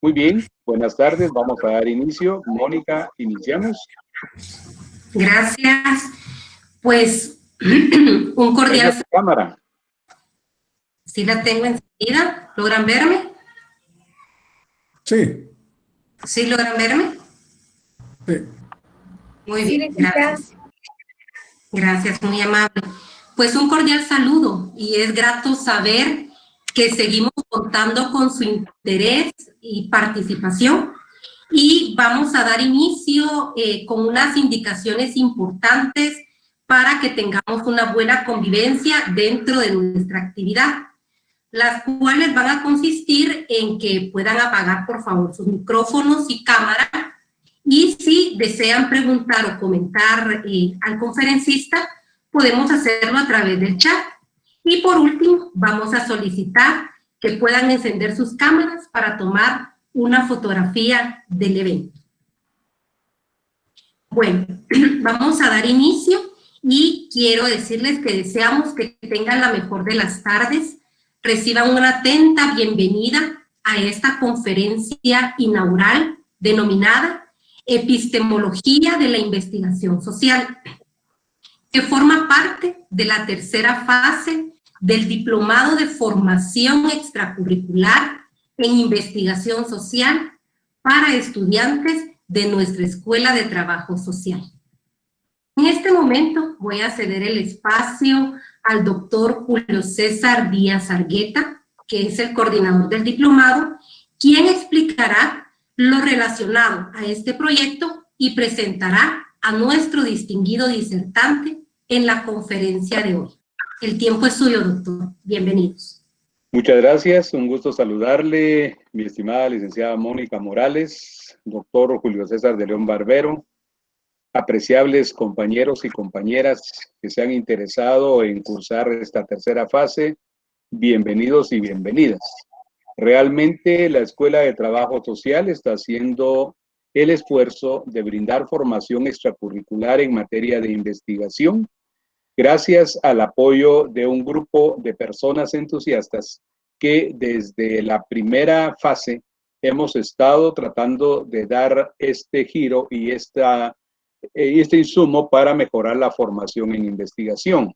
Muy bien, buenas tardes, vamos a dar inicio. Mónica, iniciamos. Gracias. Pues un Tenga cordial su cámara. sí la tengo enseguida. ¿Logran verme? Sí. ¿Sí logran verme? Sí. Muy bien, gracias. Gracias, muy amable. Pues un cordial saludo y es grato saber que seguimos contando con su interés y participación y vamos a dar inicio con unas indicaciones importantes para que tengamos una buena convivencia dentro de nuestra actividad, las cuales van a consistir en que puedan apagar, por favor, sus micrófonos y cámara, y si desean preguntar o comentar al conferencista, podemos hacerlo a través del chat. Y por último, vamos a solicitar que puedan encender sus cámaras para tomar una fotografía del evento. Bueno, vamos a dar inicio y quiero decirles que deseamos que tengan la mejor de las tardes, reciban una atenta bienvenida a esta conferencia inaugural denominada Epistemología de la Investigación Social, que forma parte de la tercera fase del Diplomado de Formación Extracurricular en Investigación Social para estudiantes de nuestra Escuela de Trabajo Social. En este momento voy a ceder el espacio al doctor Julio César Díaz Argueta, que es el coordinador del diplomado, quien explicará lo relacionado a este proyecto y presentará a nuestro distinguido disertante en la conferencia de hoy. El tiempo es suyo, doctor. Bienvenidos. Muchas gracias, un gusto saludarle, mi estimada licenciada Mónica Morales, doctor Julio César de León Barbero, apreciables compañeros y compañeras que se han interesado en cursar esta tercera fase, bienvenidos y bienvenidas. Realmente la Escuela de Trabajo Social está haciendo el esfuerzo de brindar formación extracurricular en materia de investigación, gracias al apoyo de un grupo de personas entusiastas que desde la primera fase hemos estado tratando de dar este giro y este insumo para mejorar la formación en investigación.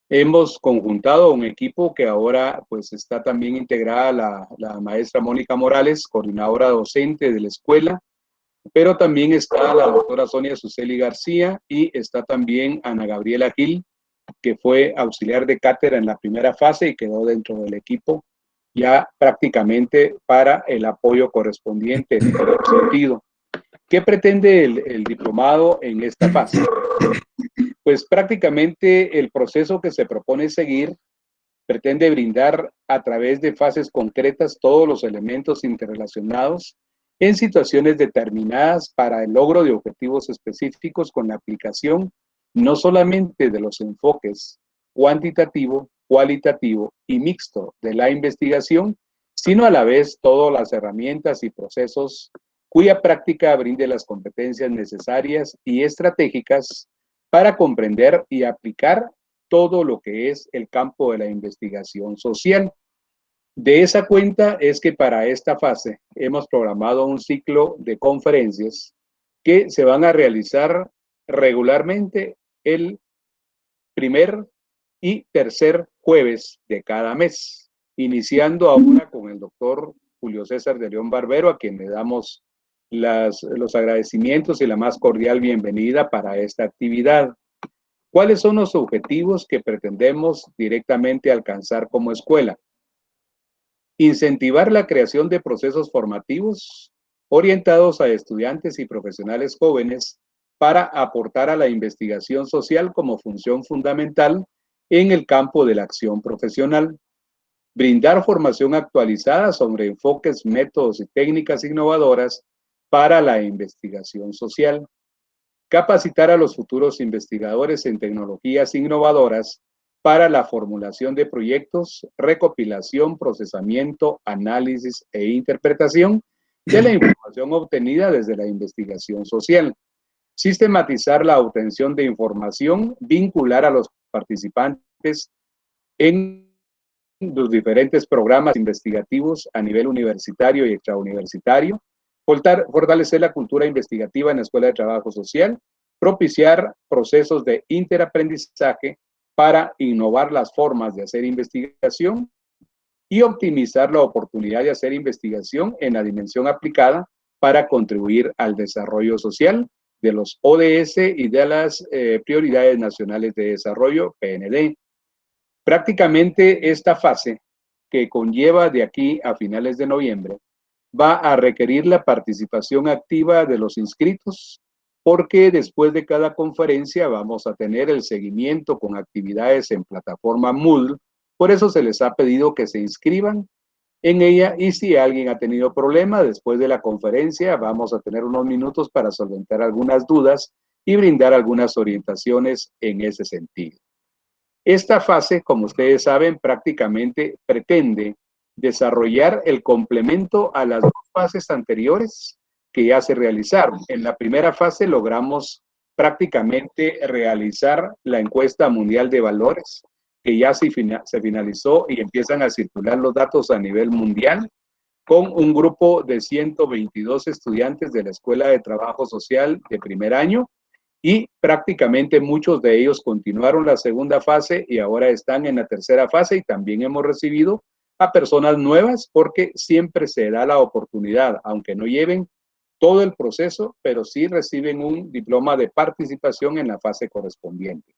Hemos conjuntado un equipo que ahora pues está también integrada la maestra Mónica Morales, coordinadora docente de la escuela, pero también está la doctora Sonia Suseli García y está también Ana Gabriela Gil, que fue auxiliar de cátedra en la primera fase y quedó dentro del equipo ya prácticamente para el apoyo correspondiente en este sentido. ¿Qué pretende el diplomado en esta fase? Pues prácticamente el proceso que se propone seguir pretende brindar a través de fases concretas todos los elementos interrelacionados en situaciones determinadas para el logro de objetivos específicos con la aplicación no solamente de los enfoques cuantitativo, cualitativo y mixto de la investigación, sino a la vez todas las herramientas y procesos cuya práctica brinde las competencias necesarias y estratégicas para comprender y aplicar todo lo que es el campo de la investigación social. De esa cuenta es que para esta fase hemos programado un ciclo de conferencias que se van a realizar regularmente el primer y tercer jueves de cada mes, iniciando ahora con el doctor Julio César de León Barbero, a quien le damos los agradecimientos y la más cordial bienvenida para esta actividad. ¿Cuáles son los objetivos que pretendemos directamente alcanzar como escuela? Incentivar la creación de procesos formativos orientados a estudiantes y profesionales jóvenes para aportar a la investigación social como función fundamental en el campo de la acción profesional. Brindar formación actualizada sobre enfoques, métodos y técnicas innovadoras para la investigación social. Capacitar a los futuros investigadores en tecnologías innovadoras para la formulación de proyectos, recopilación, procesamiento, análisis e interpretación de la información obtenida desde la investigación social. Sistematizar la obtención de información, vincular a los participantes en los diferentes programas investigativos a nivel universitario y extrauniversitario, fortalecer la cultura investigativa en la Escuela de Trabajo Social, propiciar procesos de interaprendizaje para innovar las formas de hacer investigación y optimizar la oportunidad de hacer investigación en la dimensión aplicada para contribuir al desarrollo social de los ODS y de las prioridades nacionales de desarrollo, PND. Prácticamente esta fase, que conlleva de aquí a finales de noviembre, va a requerir la participación activa de los inscritos, porque después de cada conferencia vamos a tener el seguimiento con actividades en plataforma Moodle. Por eso se les ha pedido que se inscriban en ella, y si alguien ha tenido problema después de la conferencia, vamos a tener unos minutos para solventar algunas dudas y brindar algunas orientaciones en ese sentido. Esta fase, como ustedes saben, prácticamente pretende desarrollar el complemento a las dos fases anteriores que ya se realizaron. En la primera fase logramos prácticamente realizar la encuesta mundial de valores, que ya se finalizó y empiezan a circular los datos a nivel mundial, con un grupo de 122 estudiantes de la Escuela de Trabajo Social de primer año, y prácticamente muchos de ellos continuaron la segunda fase y ahora están en la tercera fase, y también hemos recibido a personas nuevas, porque siempre se da la oportunidad, aunque no lleven todo el proceso, pero sí reciben un diploma de participación en la fase correspondiente.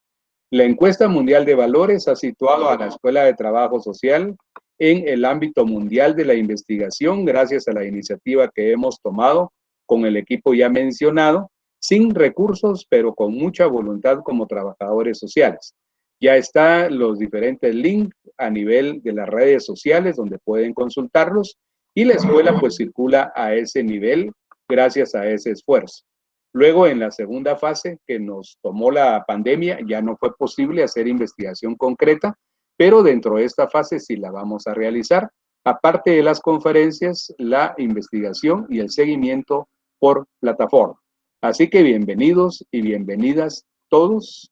La encuesta mundial de valores ha situado a la Escuela de Trabajo Social en el ámbito mundial de la investigación, gracias a la iniciativa que hemos tomado con el equipo ya mencionado, sin recursos, pero con mucha voluntad como trabajadores sociales. Ya están los diferentes links a nivel de las redes sociales donde pueden consultarlos, y la escuela pues circula a ese nivel gracias a ese esfuerzo. Luego, en la segunda fase que nos tomó la pandemia, ya no fue posible hacer investigación concreta, pero dentro de esta fase sí la vamos a realizar, aparte de las conferencias, la investigación y el seguimiento por plataforma. Así que bienvenidos y bienvenidas todos.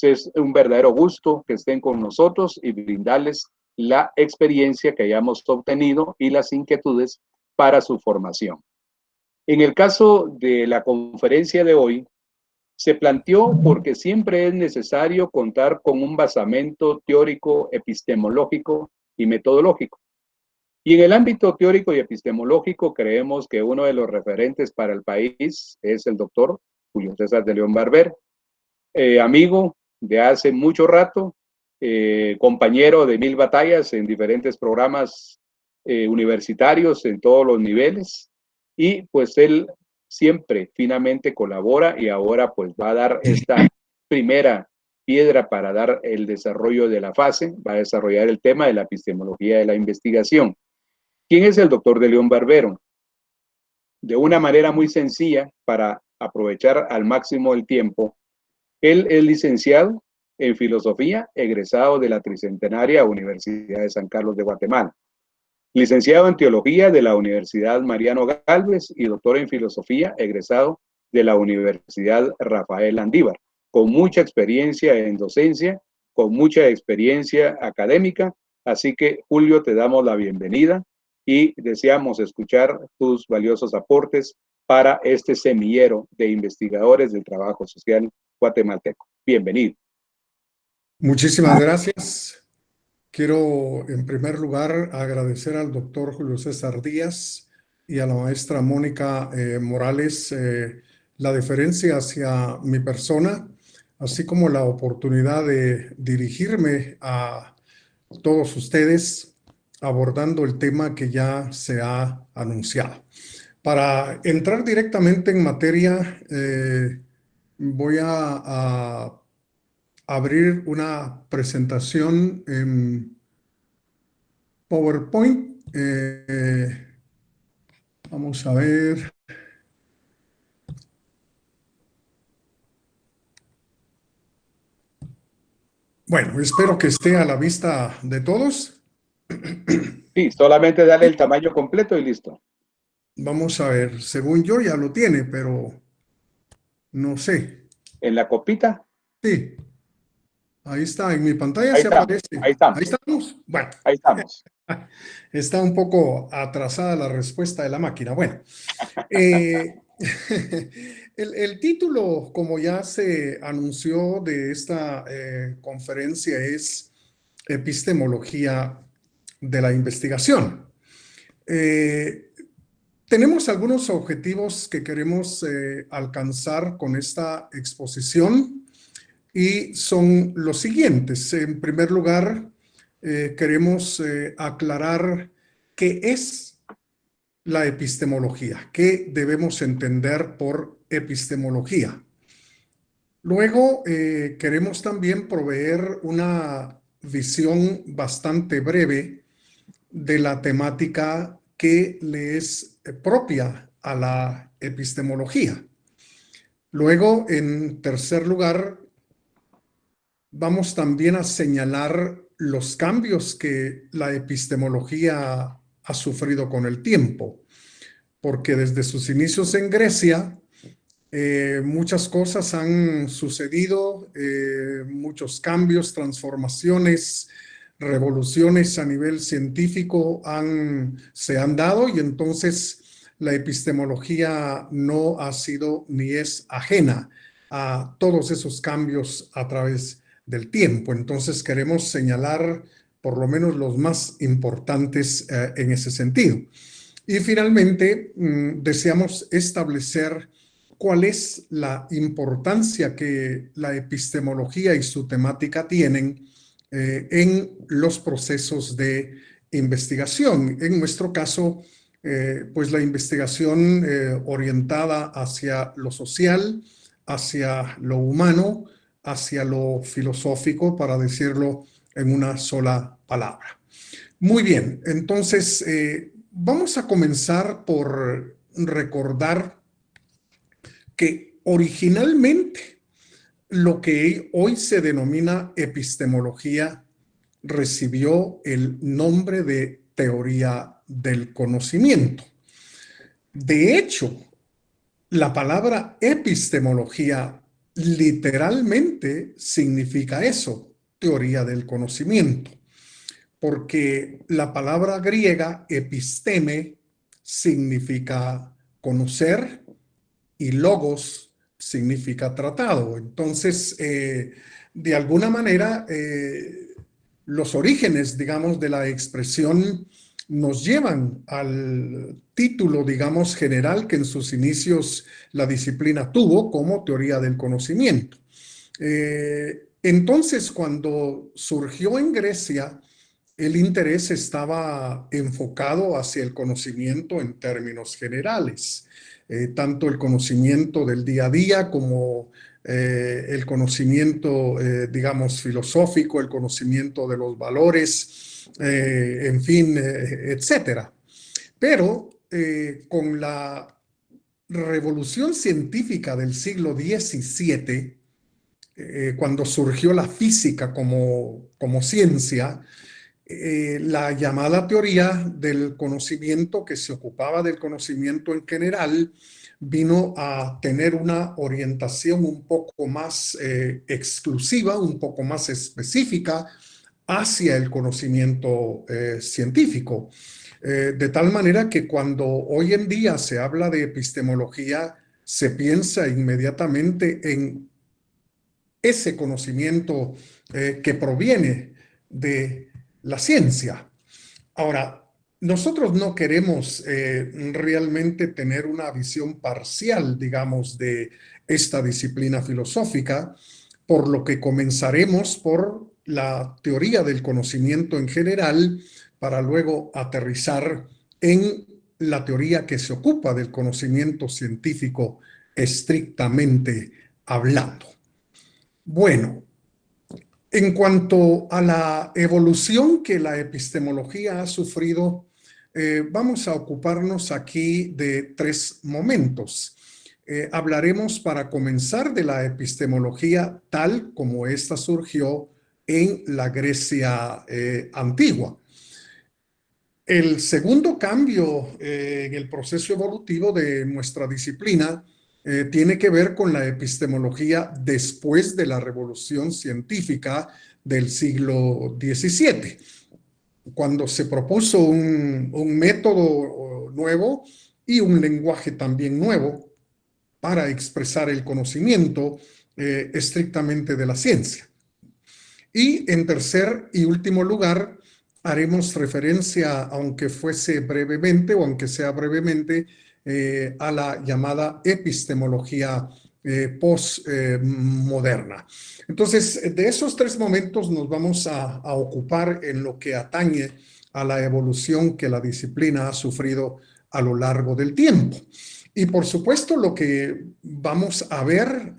Es un verdadero gusto que estén con nosotros y brindarles la experiencia que hayamos obtenido y las inquietudes para su formación. En el caso de la conferencia de hoy, se planteó porque siempre es necesario contar con un basamento teórico, epistemológico y metodológico. Y en el ámbito teórico y epistemológico, creemos que uno de los referentes para el país es el doctor Julio César de León Barbero, amigo de hace mucho rato, compañero de mil batallas en diferentes programas universitarios en todos los niveles, y pues él siempre finamente colabora, y ahora pues va a dar esta primera piedra para dar el desarrollo de la fase, va a desarrollar el tema de la epistemología de la investigación. ¿Quién es el doctor de León Barbero? De una manera muy sencilla, para aprovechar al máximo el tiempo, él es licenciado en filosofía, egresado de la Tricentenaria Universidad de San Carlos de Guatemala, licenciado en teología de la Universidad Mariano Gálvez y doctor en filosofía, egresado de la Universidad Rafael Landívar, con mucha experiencia en docencia, con mucha experiencia académica. Así que, Julio, te damos la bienvenida y deseamos escuchar tus valiosos aportes para este semillero de investigadores del trabajo social guatemalteco. Bienvenido. Muchísimas gracias. Quiero, en primer lugar, agradecer al doctor Julio César Díaz y a la maestra Mónica Morales la deferencia hacia mi persona, así como la oportunidad de dirigirme a todos ustedes abordando el tema que ya se ha anunciado. Para entrar directamente en materia, voy a abrir una presentación en PowerPoint. Vamos a ver. Bueno, espero que esté a la vista de todos. Sí, solamente dale el tamaño completo y listo. Vamos a ver, según yo ya lo tiene, pero no sé. En la copita. Sí. Ahí está, en mi pantalla Ahí se estamos, aparece. ahí estamos, Ahí estamos. Bueno, ahí estamos. está un poco atrasada la respuesta de la máquina. Bueno, eh, el título, como ya se anunció de esta conferencia, es Epistemología de la Investigación. Tenemos algunos objetivos que queremos alcanzar con esta exposición y son los siguientes. En primer lugar, queremos aclarar qué es la epistemología, qué debemos entender por epistemología. Luego, queremos también proveer una visión bastante breve de la temática que le es propia a la epistemología. Luego, en tercer lugar, vamos también a señalar los cambios que la epistemología ha sufrido con el tiempo, porque desde sus inicios en Grecia, muchas cosas han sucedido, muchos cambios, transformaciones, revoluciones a nivel científico se han dado, y entonces la epistemología no ha sido ni es ajena a todos esos cambios a través del tiempo. Entonces queremos señalar por lo menos los más importantes en ese sentido. Y finalmente deseamos establecer cuál es la importancia que la epistemología y su temática tienen en los procesos de investigación. En nuestro caso, pues la investigación orientada hacia lo social, hacia lo humano, hacia lo filosófico, para decirlo en una sola palabra. Muy bien, entonces vamos a comenzar por recordar que originalmente lo que hoy se denomina epistemología recibió el nombre de teoría del conocimiento. De hecho, la palabra epistemología literalmente significa eso, teoría del conocimiento, porque la palabra griega episteme significa conocer y logos significa tratado. Entonces, de alguna manera, los orígenes, digamos, de la expresión nos llevan al título, digamos, general que en sus inicios la disciplina tuvo como teoría del conocimiento. Entonces, cuando surgió en Grecia, el interés estaba enfocado hacia el conocimiento en términos generales, tanto el conocimiento del día a día como el conocimiento, digamos, filosófico, el conocimiento de los valores, en fin, etcétera. Pero con la revolución científica del siglo XVII, cuando surgió la física como ciencia, la llamada teoría del conocimiento, que se ocupaba del conocimiento en general, vino a tener una orientación un poco más exclusiva, un poco más específica hacia el conocimiento científico. De tal manera que cuando hoy en día se habla de epistemología, se piensa inmediatamente en ese conocimiento que proviene de la ciencia. Ahora, nosotros no queremos realmente tener una visión parcial, digamos, de esta disciplina filosófica, por lo que comenzaremos por la teoría del conocimiento en general, para luego aterrizar en la teoría que se ocupa del conocimiento científico estrictamente hablando. Bueno, en cuanto a la evolución que la epistemología ha sufrido, vamos a ocuparnos aquí de tres momentos. Hablaremos para comenzar de la epistemología tal como ésta surgió en la Grecia antigua. El segundo cambio en el proceso evolutivo de nuestra disciplina tiene que ver con la epistemología después de la revolución científica del siglo XVII, cuando se propuso un método nuevo y un lenguaje también nuevo para expresar el conocimiento estrictamente de la ciencia. Y en tercer y último lugar, haremos referencia, aunque fuese brevemente o aunque sea brevemente, a la llamada epistemología postmoderna. Entonces, de esos tres momentos nos vamos a ocupar en lo que atañe a la evolución que la disciplina ha sufrido a lo largo del tiempo. Y por supuesto, lo que vamos a ver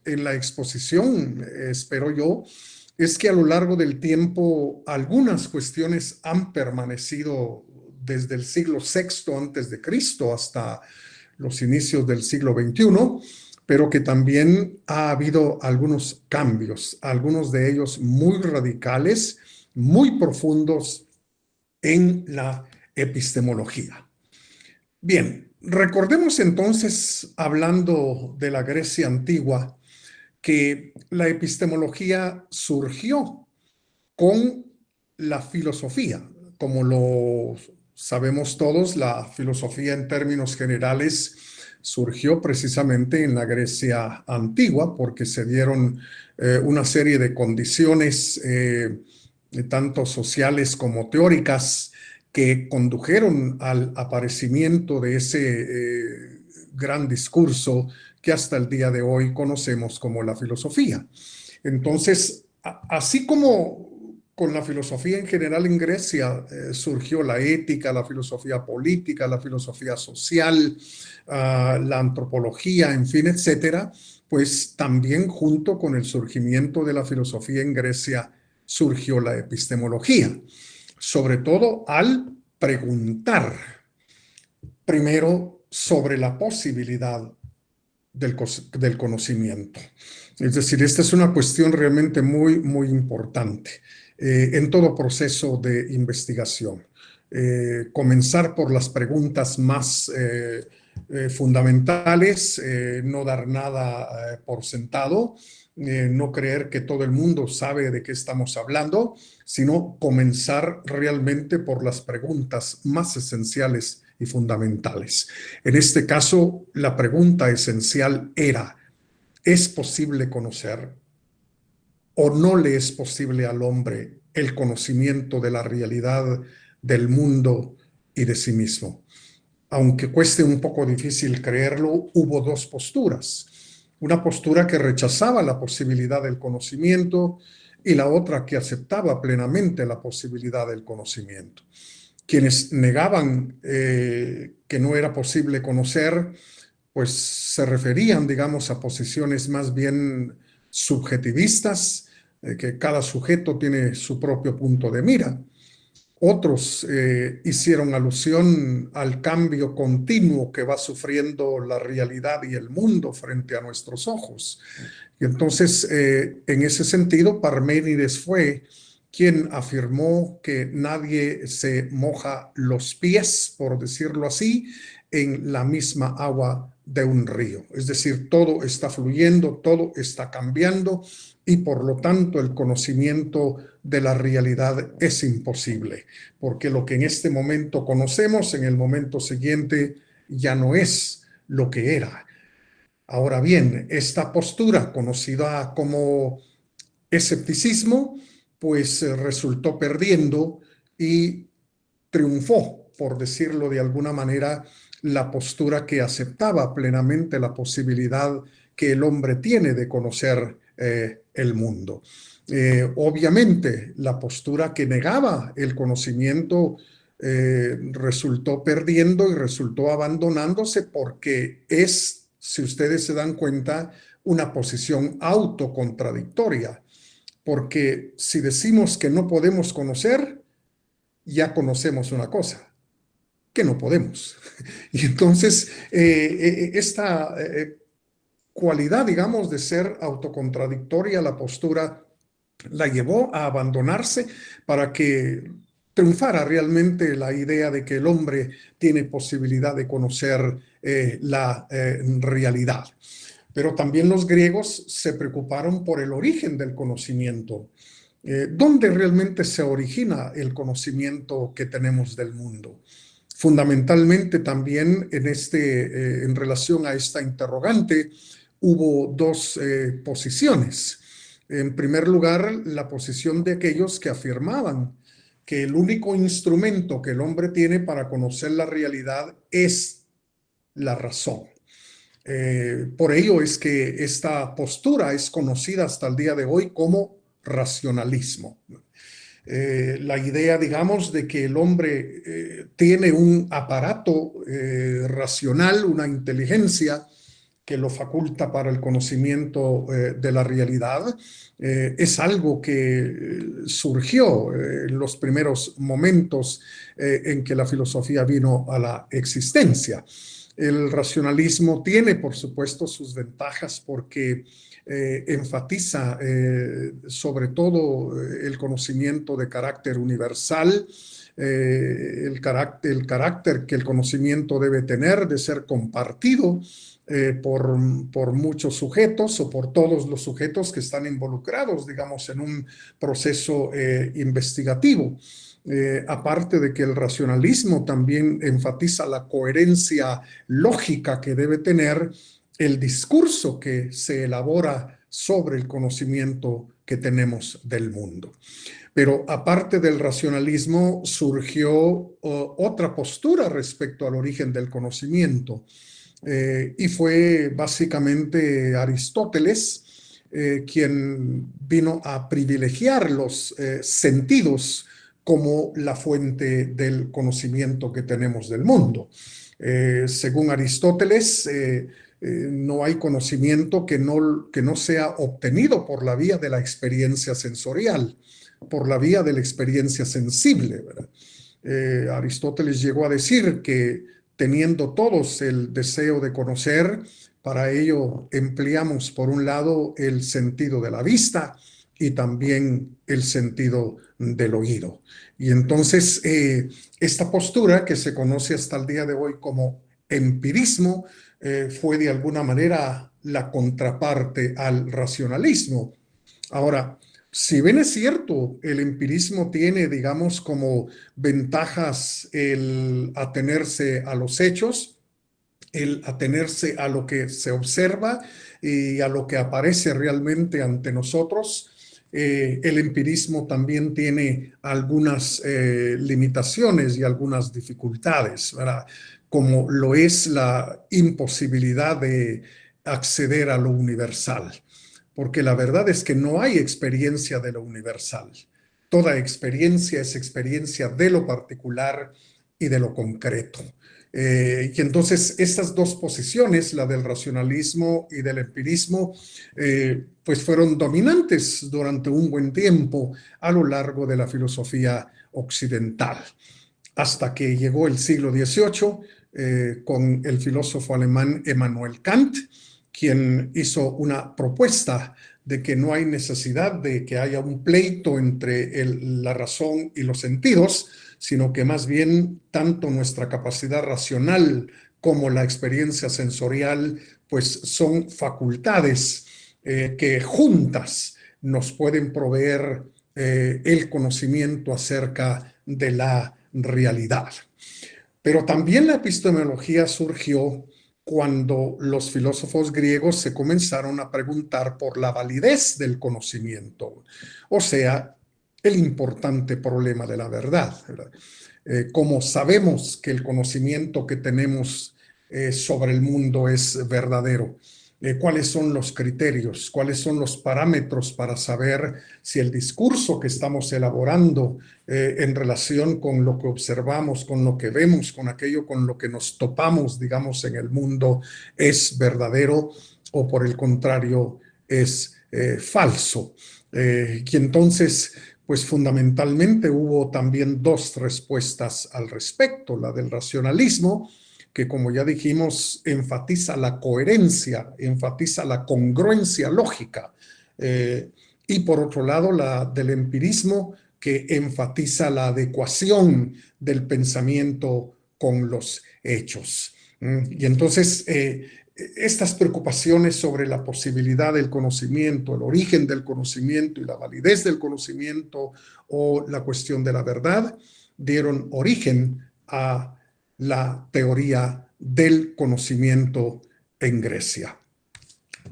en la exposición, espero yo, es que a lo largo del tiempo algunas cuestiones han permanecido desde el siglo VI antes de Cristo hasta los inicios del siglo XXI, pero que también ha habido algunos cambios, algunos de ellos muy radicales, muy profundos en la epistemología. Bien, recordemos entonces, hablando de la Grecia antigua, que la epistemología surgió con la filosofía. Como lo sabemos todos, la filosofía en términos generales surgió precisamente en la Grecia antigua porque se dieron una serie de condiciones, tanto sociales como teóricas, que condujeron al aparecimiento de ese gran discurso que hasta el día de hoy conocemos como la filosofía. Entonces, así como con la filosofía en general en Grecia surgió la ética, la filosofía política, la filosofía social, la antropología, en fin, etcétera, pues también junto con el surgimiento de la filosofía en Grecia surgió la epistemología, sobre todo al preguntar primero sobre la posibilidad del conocimiento. Es decir, esta es una cuestión realmente muy, muy importante en todo proceso de investigación. Comenzar por las preguntas más fundamentales, no dar nada por sentado, no creer que todo el mundo sabe de qué estamos hablando, sino comenzar realmente por las preguntas más esenciales y fundamentales. En este caso, la pregunta esencial era: ¿es posible conocer o no le es posible al hombre el conocimiento de la realidad del mundo y de sí mismo? Aunque cueste un poco difícil creerlo, hubo dos posturas. Una postura que rechazaba la posibilidad del conocimiento y la otra que aceptaba plenamente la posibilidad del conocimiento. Quienes negaban que no era posible conocer, pues se referían, digamos, a posiciones más bien subjetivistas, que cada sujeto tiene su propio punto de mira. Otros hicieron alusión al cambio continuo que va sufriendo la realidad y el mundo frente a nuestros ojos. Y entonces, en ese sentido, Parménides fue quien afirmó que nadie se moja los pies, por decirlo así, en la misma agua de un río. Es decir, todo está fluyendo, todo está cambiando y por lo tanto el conocimiento de la realidad es imposible, porque lo que en este momento conocemos, en el momento siguiente ya no es lo que era. Ahora bien, esta postura, conocida como escepticismo, pues resultó perdiendo y triunfó, por decirlo de alguna manera, la postura que aceptaba plenamente la posibilidad que el hombre tiene de conocer el mundo. Obviamente, la postura que negaba el conocimiento resultó perdiendo y resultó abandonándose porque es, si ustedes se dan cuenta, una posición autocontradictoria. Porque si decimos que no podemos conocer, ya conocemos una cosa, que no podemos. Y entonces, esta cualidad, digamos, de ser autocontradictoria, la postura la llevó a abandonarse para que triunfara realmente la idea de que el hombre tiene posibilidad de conocer la realidad. Pero también los griegos se preocuparon por el origen del conocimiento. ¿Dónde realmente se origina el conocimiento que tenemos del mundo? Fundamentalmente también en relación a esta interrogante hubo dos posiciones. En primer lugar, la posición de aquellos que afirmaban que el único instrumento que el hombre tiene para conocer la realidad es la razón. Por ello es que esta postura es conocida hasta el día de hoy como racionalismo. La idea, digamos, de que el hombre tiene un aparato racional, una inteligencia que lo faculta para el conocimiento de la realidad, es algo que surgió en los primeros momentos en que la filosofía vino a la existencia. El racionalismo tiene, por supuesto, sus ventajas porque enfatiza sobre todo el conocimiento de carácter universal, el carácter que el conocimiento debe tener de ser compartido por muchos sujetos o por todos los sujetos que están involucrados, digamos, en un proceso investigativo. Aparte de que el racionalismo también enfatiza la coherencia lógica que debe tener el discurso que se elabora sobre el conocimiento que tenemos del mundo. Pero aparte del racionalismo surgió otra postura respecto al origen del conocimiento. Y fue básicamente Aristóteles quien vino a privilegiar los sentidos como la fuente del conocimiento que tenemos del mundo. Según Aristóteles, no hay conocimiento que no sea obtenido por la vía de la experiencia sensorial, por la vía de la experiencia sensible, ¿verdad? Aristóteles llegó a decir que teniendo todos el deseo de conocer, para ello empleamos por un lado el sentido de la vista y también el sentido del oído. Y entonces esta postura que se conoce hasta el día de hoy como empirismo fue de alguna manera la contraparte al racionalismo. Ahora, si bien es cierto, el empirismo tiene, digamos, como ventajas el atenerse a los hechos, el atenerse a lo que se observa y a lo que aparece realmente ante nosotros. El empirismo también tiene algunas limitaciones y algunas dificultades, ¿verdad? Como lo es la imposibilidad de acceder a lo universal. Porque la verdad es que no hay experiencia de lo universal. Toda experiencia es experiencia de lo particular y de lo concreto. Y entonces estas dos posiciones, la del racionalismo y del empirismo, pues fueron dominantes durante un buen tiempo a lo largo de la filosofía occidental, hasta que llegó el siglo XVIII con el filósofo alemán Immanuel Kant, quien hizo una propuesta de que no hay necesidad de que haya un pleito entre la razón y los sentidos, sino que más bien tanto nuestra capacidad racional como la experiencia sensorial, pues son facultades que juntas nos pueden proveer el conocimiento acerca de la realidad. Pero también la epistemología surgió cuando los filósofos griegos se comenzaron a preguntar por la validez del conocimiento, o sea, el importante problema de la verdad. ¿Cómo sabemos que el conocimiento que tenemos sobre el mundo es verdadero? ¿Cuáles son los criterios? ¿Cuáles son los parámetros para saber si el discurso que estamos elaborando en relación con lo que observamos, con lo que vemos, con aquello con lo que nos topamos, digamos, en el mundo, es verdadero o por el contrario es falso? Y entonces, pues fundamentalmente hubo también dos respuestas al respecto, la del racionalismo, que como ya dijimos, enfatiza la coherencia, enfatiza la congruencia lógica. Y por otro lado, la del empirismo, que enfatiza la adecuación del pensamiento con los hechos. Y entonces, estas preocupaciones sobre la posibilidad del conocimiento, el origen del conocimiento y la validez del conocimiento o la cuestión de la verdad, dieron origen a la teoría del conocimiento en Grecia.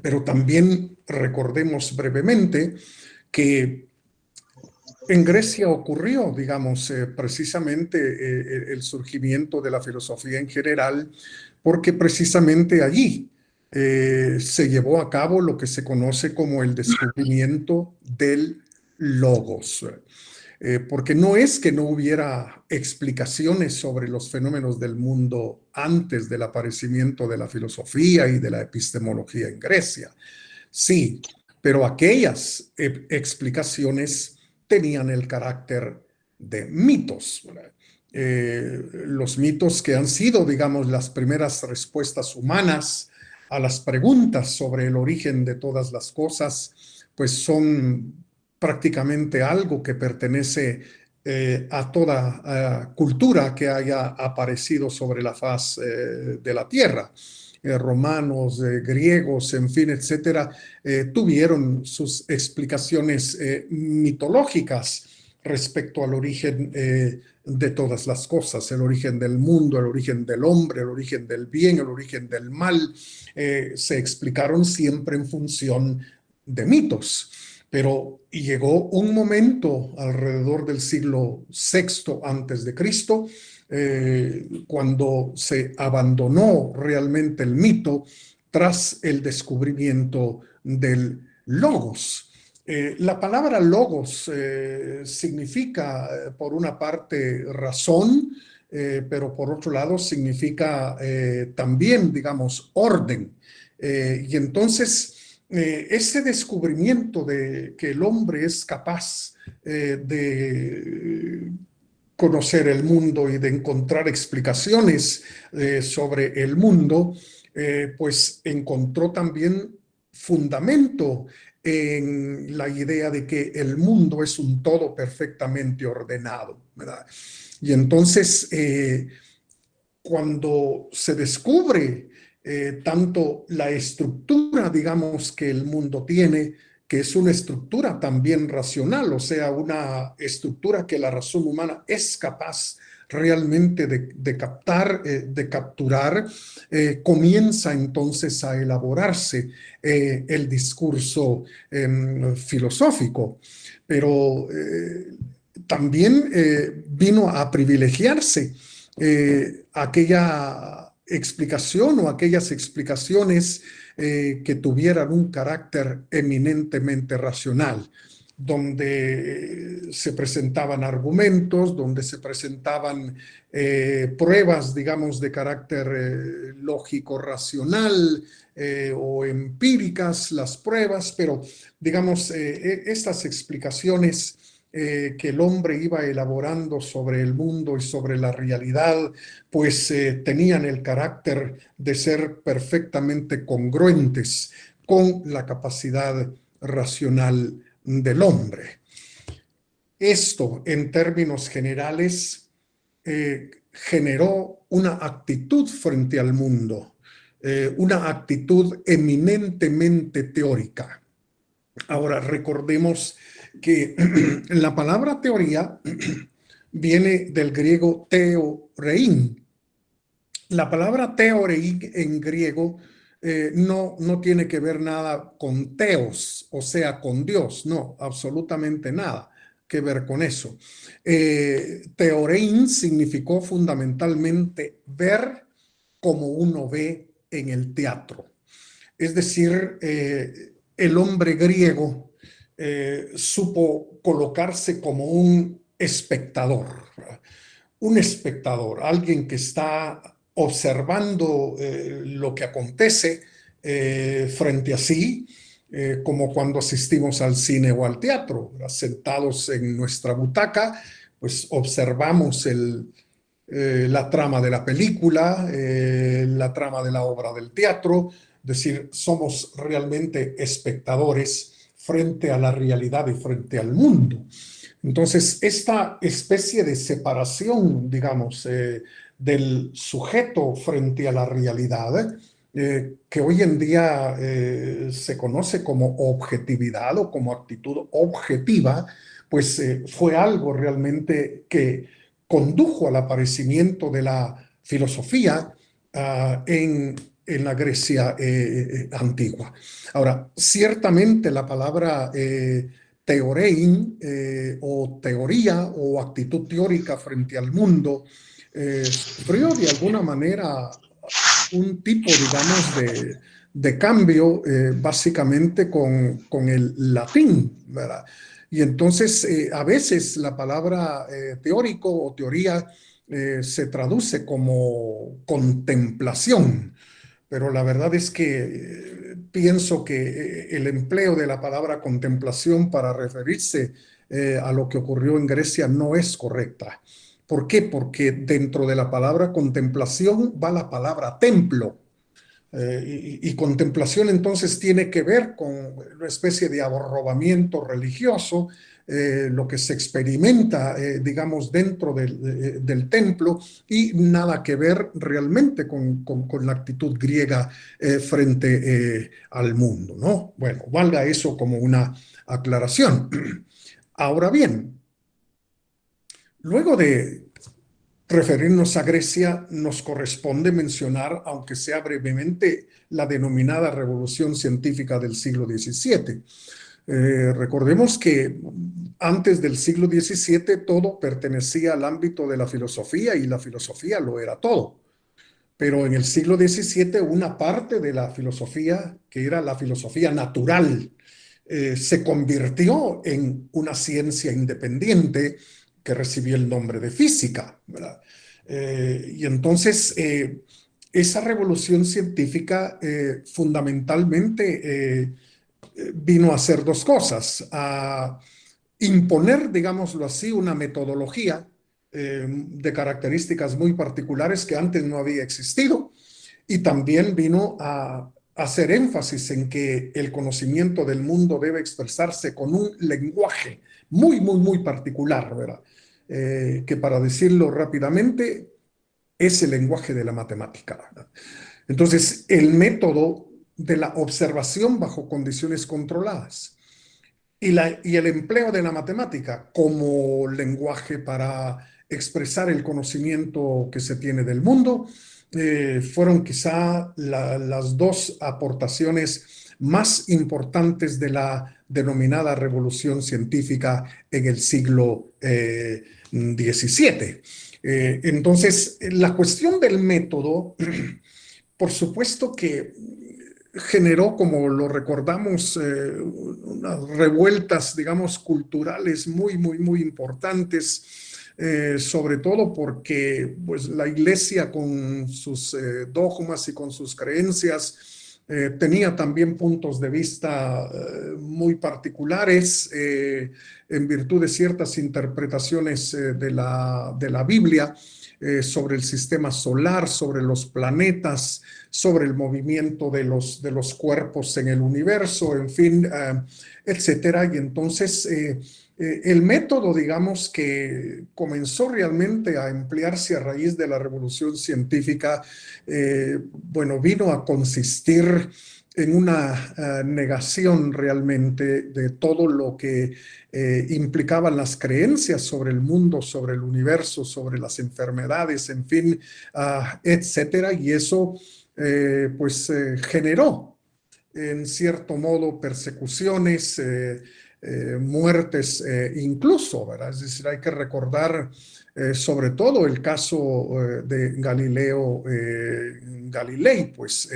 Pero también recordemos brevemente que en Grecia ocurrió, digamos, precisamente el surgimiento de la filosofía en general, porque precisamente allí se llevó a cabo lo que se conoce como el descubrimiento del logos. Porque no es que no hubiera explicaciones sobre los fenómenos del mundo antes del aparecimiento de la filosofía y de la epistemología en Grecia. Sí, pero aquellas explicaciones tenían el carácter de mitos. Los mitos que han sido, digamos, las primeras respuestas humanas a las preguntas sobre el origen de todas las cosas, pues son prácticamente algo que pertenece a toda cultura que haya aparecido sobre la faz de la tierra. Romanos, griegos, en fin, etcétera, tuvieron sus explicaciones mitológicas respecto al origen de todas las cosas, el origen del mundo, el origen del hombre, el origen del bien, el origen del mal, se explicaron siempre en función de mitos. Pero llegó un momento alrededor del siglo VI antes de Cristo, cuando se abandonó realmente el mito tras el descubrimiento del logos. La palabra logos significa, por una parte, razón, pero por otro lado significa también, digamos, orden. Y entonces, ese descubrimiento de que el hombre es capaz de conocer el mundo y de encontrar explicaciones sobre el mundo, pues encontró también fundamento en la idea de que el mundo es un todo perfectamente ordenado, ¿verdad? Y entonces, cuando se descubre tanto la estructura, digamos, que el mundo tiene, que es una estructura también racional, o sea, una estructura que la razón humana es capaz realmente de captar, de capturar, comienza entonces a elaborarse el discurso filosófico. Pero también vino a privilegiarse aquella explicación o aquellas explicaciones que tuvieran un carácter eminentemente racional, donde se presentaban argumentos, donde se presentaban pruebas, digamos, de carácter lógico, racional o empíricas, las pruebas, pero, digamos, estas explicaciones que el hombre iba elaborando sobre el mundo y sobre la realidad, pues tenían el carácter de ser perfectamente congruentes con la capacidad racional del hombre. Esto, en términos generales, generó una actitud frente al mundo, una actitud eminentemente teórica. Ahora, recordemos que la palabra teoría viene del griego theorein. La palabra theorein en griego no tiene que ver nada con theos, o sea, con Dios, no, absolutamente nada que ver con eso. Theorein significó fundamentalmente ver como uno ve en el teatro. Es decir, el hombre griego supo colocarse como un espectador, alguien que está observando lo que acontece frente a sí, como cuando asistimos al cine o al teatro, sentados en nuestra butaca, pues observamos la trama de la película, la trama de la obra del teatro, es decir, somos realmente espectadores frente a la realidad y frente al mundo. Entonces, esta especie de separación, digamos, del sujeto frente a la realidad, que hoy en día se conoce como objetividad o como actitud objetiva, pues fue algo realmente que condujo al aparecimiento de la filosofía en la Grecia antigua. Ahora, ciertamente la palabra teorein o teoría o actitud teórica frente al mundo sufrió de alguna manera un tipo, digamos, de cambio básicamente con el latín, ¿verdad? Y entonces a veces la palabra teórico o teoría se traduce como contemplación, pero la verdad es que pienso que el empleo de la palabra contemplación para referirse a lo que ocurrió en Grecia no es correcta. ¿Por qué? Porque dentro de la palabra contemplación va la palabra templo. Y contemplación entonces tiene que ver con una especie de arrobamiento religioso, lo que se experimenta, digamos, dentro del templo y nada que ver realmente con la actitud griega frente al mundo, ¿no? Bueno, valga eso como una aclaración. Ahora bien, luego de referirnos a Grecia, nos corresponde mencionar, aunque sea brevemente, la denominada revolución científica del siglo XVII. Recordemos que antes del siglo XVII todo pertenecía al ámbito de la filosofía y la filosofía lo era todo. Pero en el siglo XVII una parte de la filosofía, que era la filosofía natural, se convirtió en una ciencia independiente que recibió el nombre de física, ¿verdad? Y entonces esa revolución científica fundamentalmente vino a hacer dos cosas: a imponer, digámoslo así, una metodología de características muy particulares que antes no había existido, y también vino a hacer énfasis en que el conocimiento del mundo debe expresarse con un lenguaje muy, muy, muy particular, ¿verdad? Que para decirlo rápidamente, es el lenguaje de la matemática, ¿verdad? Entonces, el método de la observación bajo condiciones controladas y el empleo de la matemática como lenguaje para expresar el conocimiento que se tiene del mundo fueron quizá las dos aportaciones más importantes de la denominada revolución científica en el siglo XVII. Entonces, la cuestión del método, por supuesto que generó, como lo recordamos, unas revueltas, digamos, culturales muy, muy, muy importantes, sobre todo porque pues, la Iglesia con sus dogmas y con sus creencias tenía también puntos de vista muy particulares en virtud de ciertas interpretaciones de la Biblia sobre el sistema solar, sobre los planetas, sobre el movimiento de los cuerpos en el universo, en fin, etcétera. Y entonces el método, digamos, que comenzó realmente a emplearse a raíz de la revolución científica, bueno, vino a consistir en una negación realmente de todo lo que implicaban las creencias sobre el mundo, sobre el universo, sobre las enfermedades, en fin, etcétera. Y eso pues generó en cierto modo persecuciones, muertes incluso, ¿verdad? Es decir, hay que recordar sobre todo el caso de Galileo Galilei, pues,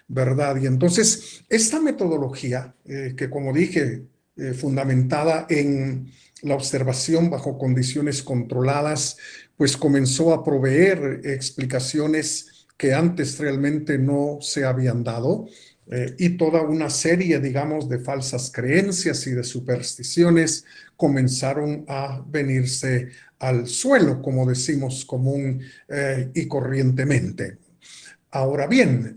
¿verdad? Y entonces, esta metodología, que como dije, fundamentada en la observación bajo condiciones controladas, pues comenzó a proveer explicaciones que antes realmente no se habían dado, y toda una serie, digamos, de falsas creencias y de supersticiones comenzaron a venirse al suelo, como decimos común y corrientemente. Ahora bien,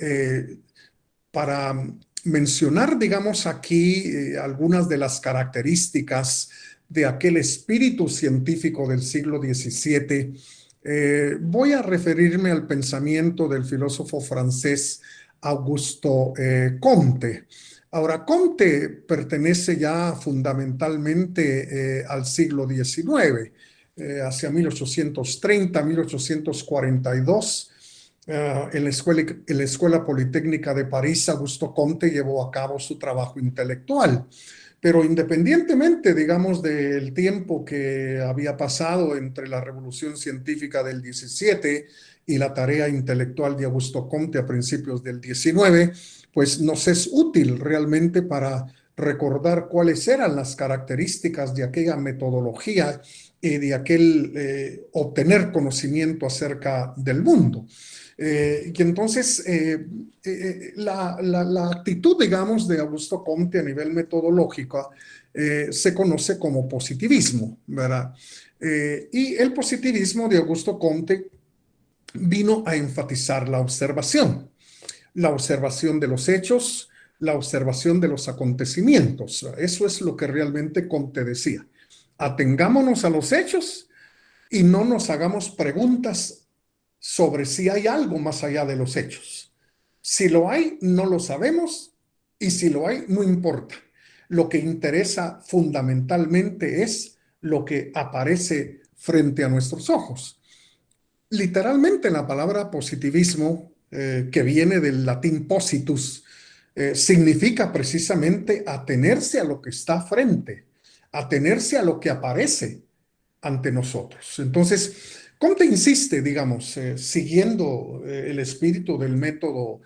para mencionar, digamos, aquí algunas de las características de aquel espíritu científico del siglo XVII, voy a referirme al pensamiento del filósofo francés Augusto Comte. Ahora, Comte pertenece ya fundamentalmente al siglo XIX, hacia 1830, 1842. En la Escuela Politécnica de París, Augusto Comte llevó a cabo su trabajo intelectual. Pero independientemente, digamos, del tiempo que había pasado entre la revolución científica del 17 y la tarea intelectual de Augusto Comte a principios del 19, pues nos es útil realmente para recordar cuáles eran las características de aquella metodología y de aquel obtener conocimiento acerca del mundo. Y entonces la actitud, digamos, de Augusto Comte a nivel metodológico se conoce como positivismo, ¿verdad? Y el positivismo de Augusto Comte vino a enfatizar la observación de los hechos, la observación de los acontecimientos. Eso es lo que realmente Comte decía. Atengámonos a los hechos y no nos hagamos preguntas sobre si hay algo más allá de los hechos. Si lo hay, no lo sabemos, y si lo hay, no importa. Lo que interesa fundamentalmente es lo que aparece frente a nuestros ojos. Literalmente la palabra positivismo, que viene del latín positus, significa precisamente atenerse a lo que está frente, atenerse a lo que aparece ante nosotros. Entonces, Comte insiste, digamos, siguiendo el espíritu del método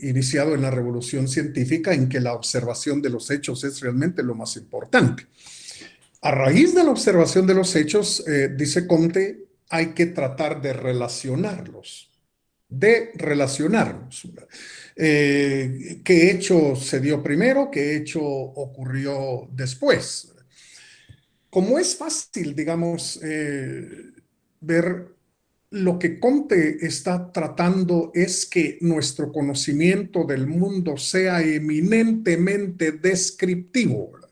iniciado en la revolución científica, en que la observación de los hechos es realmente lo más importante. A raíz de la observación de los hechos, dice Comte, hay que tratar de relacionarlos. ¿Qué hecho se dio primero? ¿Qué hecho ocurrió después? Como es fácil, digamos, ver, lo que Comte está tratando es que nuestro conocimiento del mundo sea eminentemente descriptivo, ¿verdad?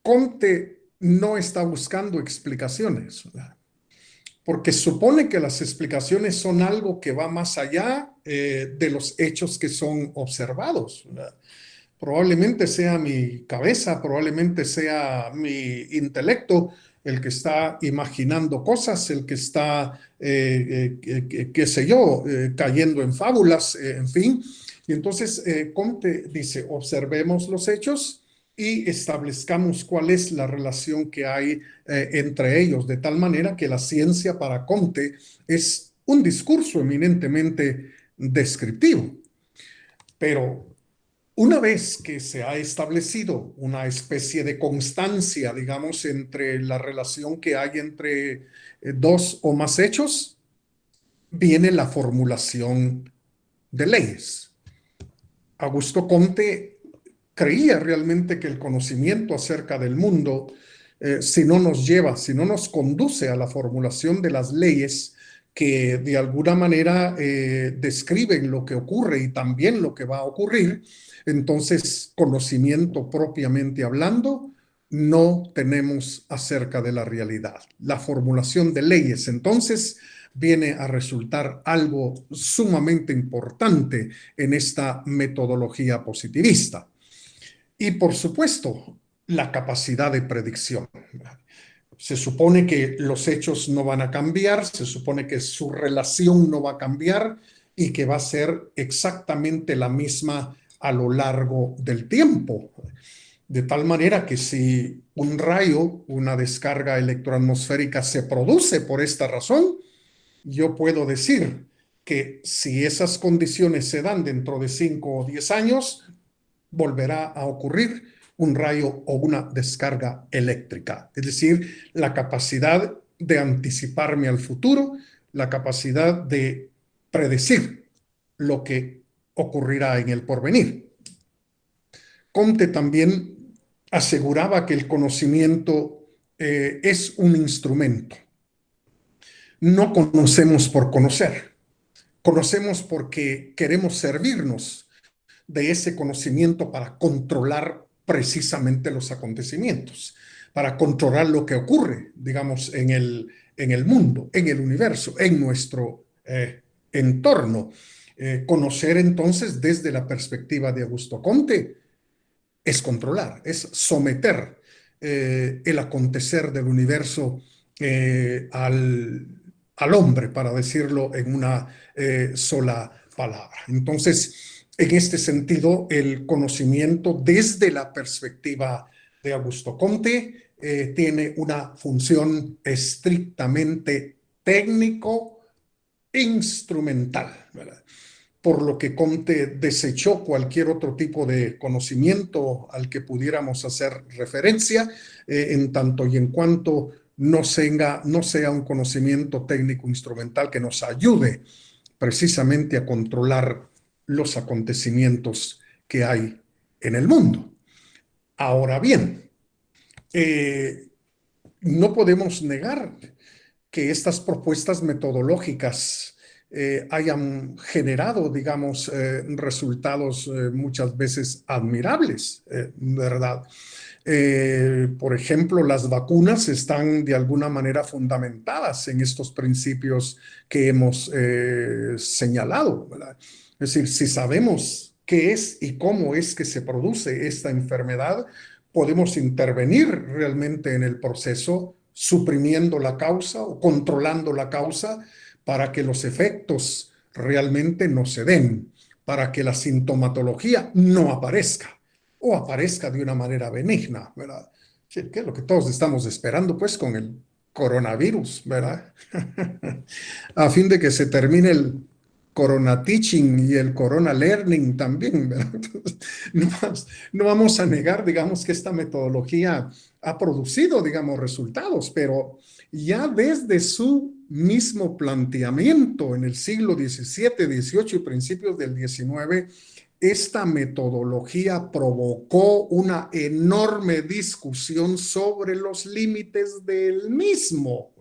Comte no está buscando explicaciones, ¿verdad? Porque supone que las explicaciones son algo que va más allá de los hechos que son observados, ¿verdad? Probablemente sea mi cabeza, probablemente sea mi intelecto el que está imaginando cosas, el que está, qué sé yo, cayendo en fábulas, en fin. Y entonces Comte dice, observemos los hechos y establezcamos cuál es la relación que hay entre ellos, de tal manera que la ciencia para Comte es un discurso eminentemente descriptivo. Pero una vez que se ha establecido una especie de constancia, digamos, entre la relación que hay entre dos o más hechos, viene la formulación de leyes. Augusto Comte creía realmente que el conocimiento acerca del mundo, si no nos conduce a la formulación de las leyes que de alguna manera describen lo que ocurre y también lo que va a ocurrir, entonces conocimiento propiamente hablando no tenemos acerca de la realidad. La formulación de leyes entonces viene a resultar algo sumamente importante en esta metodología positivista. Y por supuesto, la capacidad de predicción. Se supone que los hechos no van a cambiar, se supone que su relación no va a cambiar y que va a ser exactamente la misma a lo largo del tiempo. De tal manera que si un rayo, una descarga electroatmosférica se produce por esta razón, yo puedo decir que si esas condiciones se dan dentro de 5 o 10 años, volverá a ocurrir un rayo o una descarga eléctrica. Es decir, la capacidad de anticiparme al futuro, la capacidad de predecir lo que ocurrirá en el porvenir. Comte también aseguraba que el conocimiento es un instrumento. No conocemos por conocer. Conocemos porque queremos servirnos de ese conocimiento para controlar precisamente los acontecimientos, para controlar lo que ocurre, digamos, en el mundo, en el universo, en nuestro entorno. Conocer entonces desde la perspectiva de Augusto Comte es controlar, es someter el acontecer del universo al hombre, para decirlo en una sola palabra. Entonces, en este sentido, el conocimiento desde la perspectiva de Augusto Comte tiene una función estrictamente técnico-instrumental, ¿verdad? Por lo que Comte desechó cualquier otro tipo de conocimiento al que pudiéramos hacer referencia, en tanto y en cuanto no sea un conocimiento técnico-instrumental que nos ayude precisamente a controlar los acontecimientos que hay en el mundo. Ahora bien, no podemos negar que estas propuestas metodológicas hayan generado, digamos, resultados muchas veces admirables, ¿verdad? Por ejemplo, las vacunas están de alguna manera fundamentadas en estos principios que hemos señalado, ¿verdad? Es decir, si sabemos qué es y cómo es que se produce esta enfermedad, podemos intervenir realmente en el proceso, suprimiendo la causa o controlando la causa para que los efectos realmente no se den, para que la sintomatología no aparezca o aparezca de una manera benigna, ¿verdad? Que es lo que todos estamos esperando, pues, con el coronavirus, ¿verdad? A fin de que se termine el corona teaching y el corona learning también, ¿verdad? Entonces, no vamos a negar, digamos, que esta metodología ha producido, digamos, resultados, pero ya desde su mismo planteamiento en el siglo XVII, XVIII y principios del XIX, esta metodología provocó una enorme discusión sobre los límites del mismo.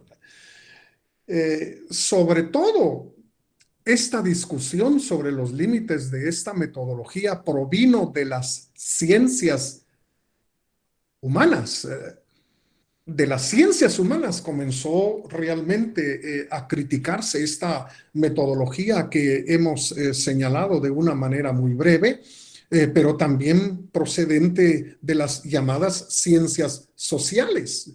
Sobre todo, esta discusión sobre los límites de esta metodología provino de las ciencias humanas. De las ciencias humanas comenzó realmente a criticarse esta metodología que hemos señalado de una manera muy breve, pero también procedente de las llamadas ciencias sociales.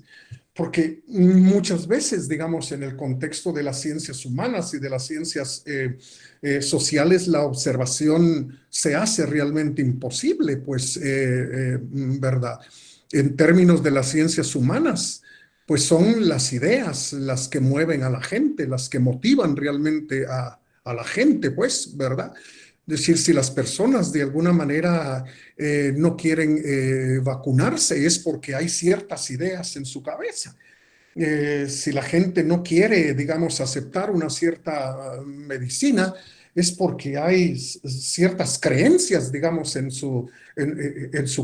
Porque muchas veces, digamos, en el contexto de las ciencias humanas y de las ciencias sociales, la observación se hace realmente imposible, pues, ¿verdad? En términos de las ciencias humanas, pues son las ideas las que mueven a la gente, las que motivan realmente a la gente, pues, ¿verdad? Es decir, si las personas de alguna manera no quieren vacunarse es porque hay ciertas ideas en su cabeza. Si la gente no quiere, digamos, aceptar una cierta medicina, es porque hay ciertas creencias, digamos, en su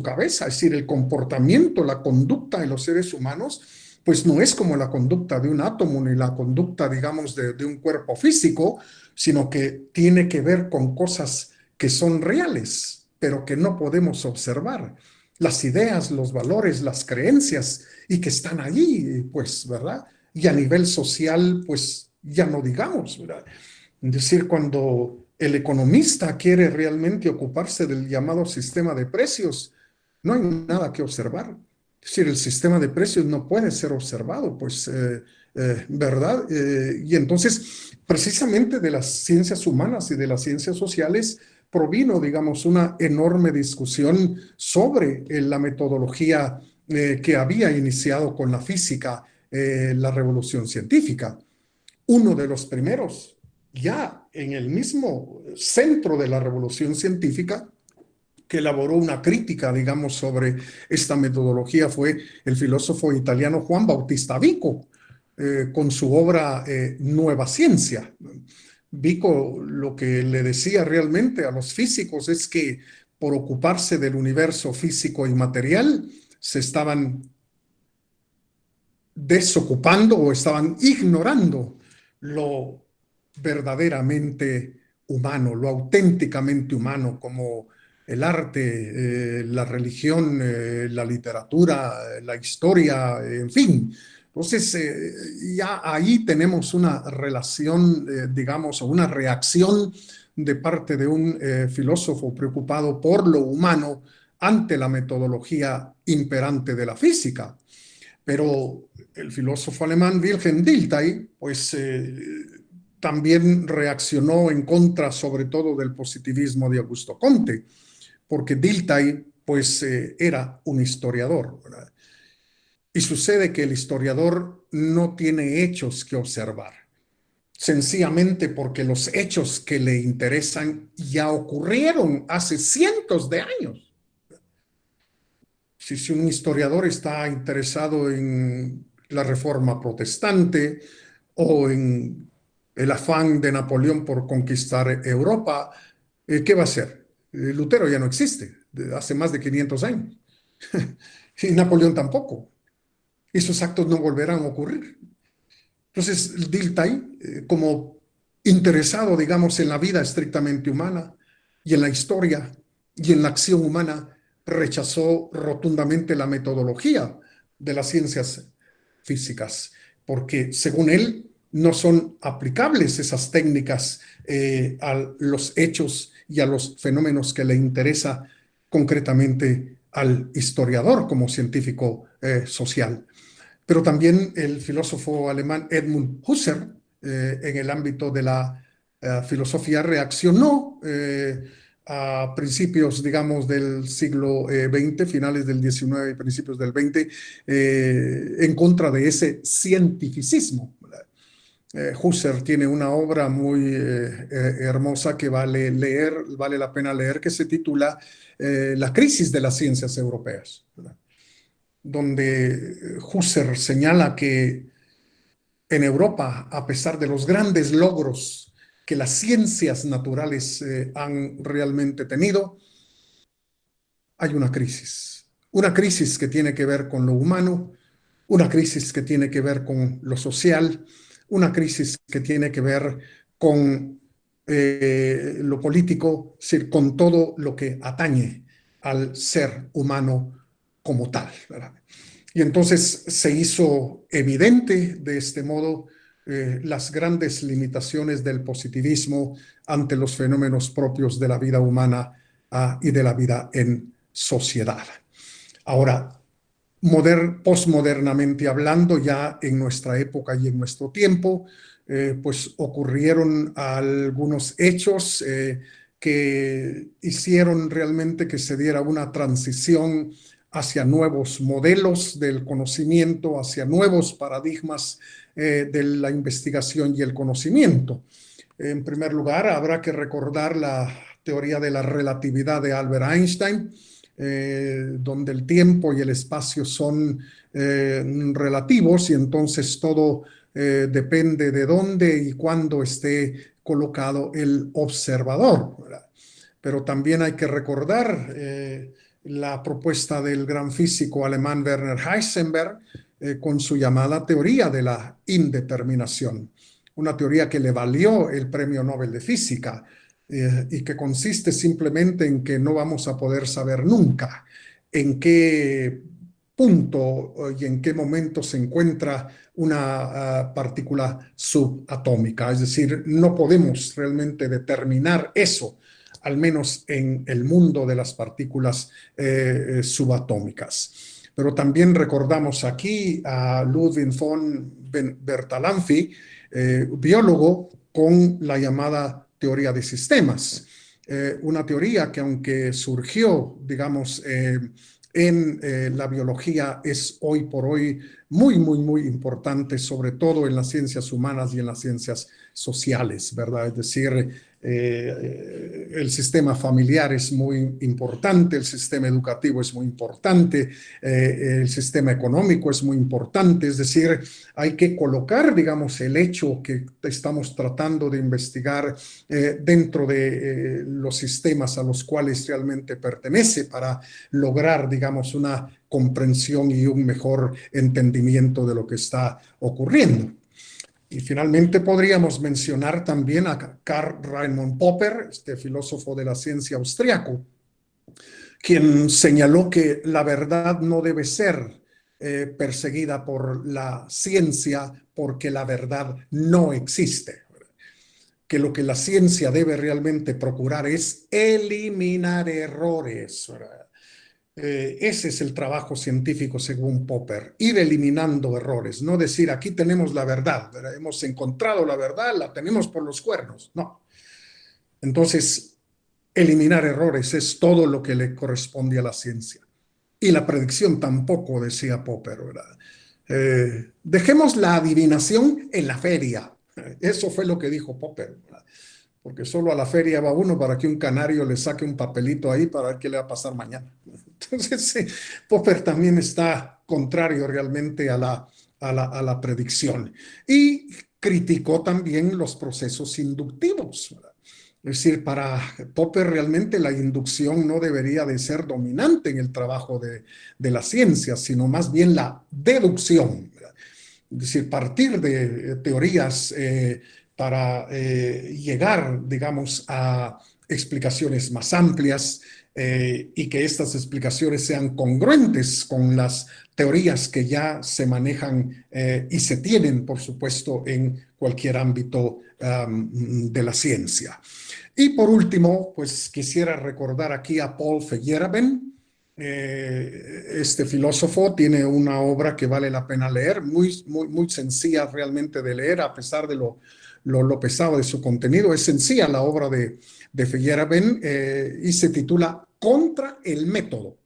cabeza. Es decir, el comportamiento, la conducta de los seres humanos, pues no es como la conducta de un átomo ni la conducta, digamos, de un cuerpo físico, sino que tiene que ver con cosas que son reales, pero que no podemos observar. Las ideas, los valores, las creencias, y que están allí, pues, ¿verdad? Y a nivel social, pues, ya no digamos, ¿verdad? Es decir, cuando el economista quiere realmente ocuparse del llamado sistema de precios, no hay nada que observar. Es decir, el sistema de precios no puede ser observado, pues, ¿verdad? Y entonces, precisamente de las ciencias humanas y de las ciencias sociales provino, digamos, una enorme discusión sobre la metodología que había iniciado con la física, la revolución científica. Uno de los primeros, ya en el mismo centro de la revolución científica, que elaboró una crítica, digamos, sobre esta metodología fue el filósofo italiano Juan Bautista Vico, con su obra Nueva Ciencia. Vico lo que le decía realmente a los físicos es que por ocuparse del universo físico y material se estaban desocupando o estaban ignorando lo verdaderamente humano, lo auténticamente humano, como el arte, la religión, la literatura, la historia, en fin. Entonces, ya ahí tenemos una relación, digamos, o una reacción de parte de un filósofo preocupado por lo humano ante la metodología imperante de la física. Pero el filósofo alemán Wilhelm Dilthey, pues también reaccionó en contra, sobre todo, del positivismo de Augusto Comte, porque Dilthey, pues, era un historiador, ¿verdad? Y sucede que el historiador no tiene hechos que observar, sencillamente porque los hechos que le interesan ya ocurrieron hace cientos de años. Si un historiador está interesado en la Reforma Protestante o en el afán de Napoleón por conquistar Europa, ¿qué va a hacer? Lutero ya no existe, hace más de 500 años. Y Napoleón tampoco. Esos actos no volverán a ocurrir. Entonces, Dilthey, como interesado, digamos, en la vida estrictamente humana y en la historia y en la acción humana, rechazó rotundamente la metodología de las ciencias físicas, porque según él no son aplicables esas técnicas a los hechos y a los fenómenos que le interesa concretamente al historiador como científico social. Pero también el filósofo alemán Edmund Husserl, en el ámbito de la filosofía, reaccionó a principios, digamos, del siglo XX, finales del XIX y principios del XX, en contra de ese cientificismo. Husserl tiene una obra muy hermosa que vale la pena leer, que se titula La crisis de las ciencias europeas, ¿verdad? Donde Husserl señala que en Europa, a pesar de los grandes logros que las ciencias naturales han realmente tenido, hay una crisis que tiene que ver con lo humano, una crisis que tiene que ver con lo social, una crisis que tiene que ver con lo político, es decir, con todo lo que atañe al ser humano como tal, ¿verdad? Y entonces se hizo evidente de este modo las grandes limitaciones del positivismo ante los fenómenos propios de la vida humana y de la vida en sociedad. Ahora, postmodernamente hablando, ya en nuestra época y en nuestro tiempo, pues ocurrieron algunos hechos que hicieron realmente que se diera una transición hacia nuevos modelos del conocimiento, hacia nuevos paradigmas de la investigación y el conocimiento. En primer lugar, habrá que recordar la teoría de la relatividad de Albert Einstein, donde el tiempo y el espacio son relativos y entonces todo depende de dónde y cuándo esté colocado el observador, ¿verdad? Pero también hay que recordar la propuesta del gran físico alemán Werner Heisenberg con su llamada teoría de la indeterminación, una teoría que le valió el Premio Nobel de Física y que consiste simplemente en que no vamos a poder saber nunca en qué punto y en qué momento se encuentra una partícula subatómica. Es decir, no podemos realmente determinar eso, al menos en el mundo de las partículas subatómicas. Pero también recordamos aquí a Ludwig von Bertalanffy, biólogo, con la llamada teoría de sistemas. Una teoría que, aunque surgió, digamos, en la biología, es hoy por hoy muy importante, sobre todo en las ciencias humanas y en las ciencias sociales, ¿verdad? Es decir, el sistema familiar es muy importante, el sistema educativo es muy importante, el sistema económico es muy importante, es decir, hay que colocar, digamos, el hecho que estamos tratando de investigar dentro de los sistemas a los cuales realmente pertenece para lograr, digamos, una comprensión y un mejor entendimiento de lo que está ocurriendo. Y finalmente podríamos mencionar también a Karl Raimund Popper, este filósofo de la ciencia austriaco, quien señaló que la verdad no debe ser perseguida por la ciencia porque la verdad no existe. Que lo que la ciencia debe realmente procurar es eliminar errores. Ese es el trabajo científico según Popper, ir eliminando errores, no decir aquí tenemos la verdad, ¿verdad? Hemos encontrado la verdad, la tenemos por los cuernos, no. Entonces, eliminar errores es todo lo que le corresponde a la ciencia. Y la predicción tampoco, decía Popper, ¿verdad? Dejemos la adivinación en la feria. Eso fue lo que dijo Popper, ¿verdad? Porque solo a la feria va uno para que un canario le saque un papelito ahí para ver qué le va a pasar mañana. Entonces, sí, Popper también está contrario realmente a la predicción. Y criticó también los procesos inductivos, ¿verdad? Es decir, para Popper realmente la inducción no debería de ser dominante en el trabajo de la ciencia, sino más bien la deducción, ¿verdad? Es decir, partir de teorías para llegar, digamos, a explicaciones más amplias y que estas explicaciones sean congruentes con las teorías que ya se manejan y se tienen, por supuesto, en cualquier ámbito de la ciencia. Y por último, pues quisiera recordar aquí a Paul Feyerabend. Este filósofo tiene una obra que vale la pena leer, muy sencilla realmente de leer, a pesar de lo pesado de su contenido. Es sencilla la obra de Feyerabend y se titula Contra el método.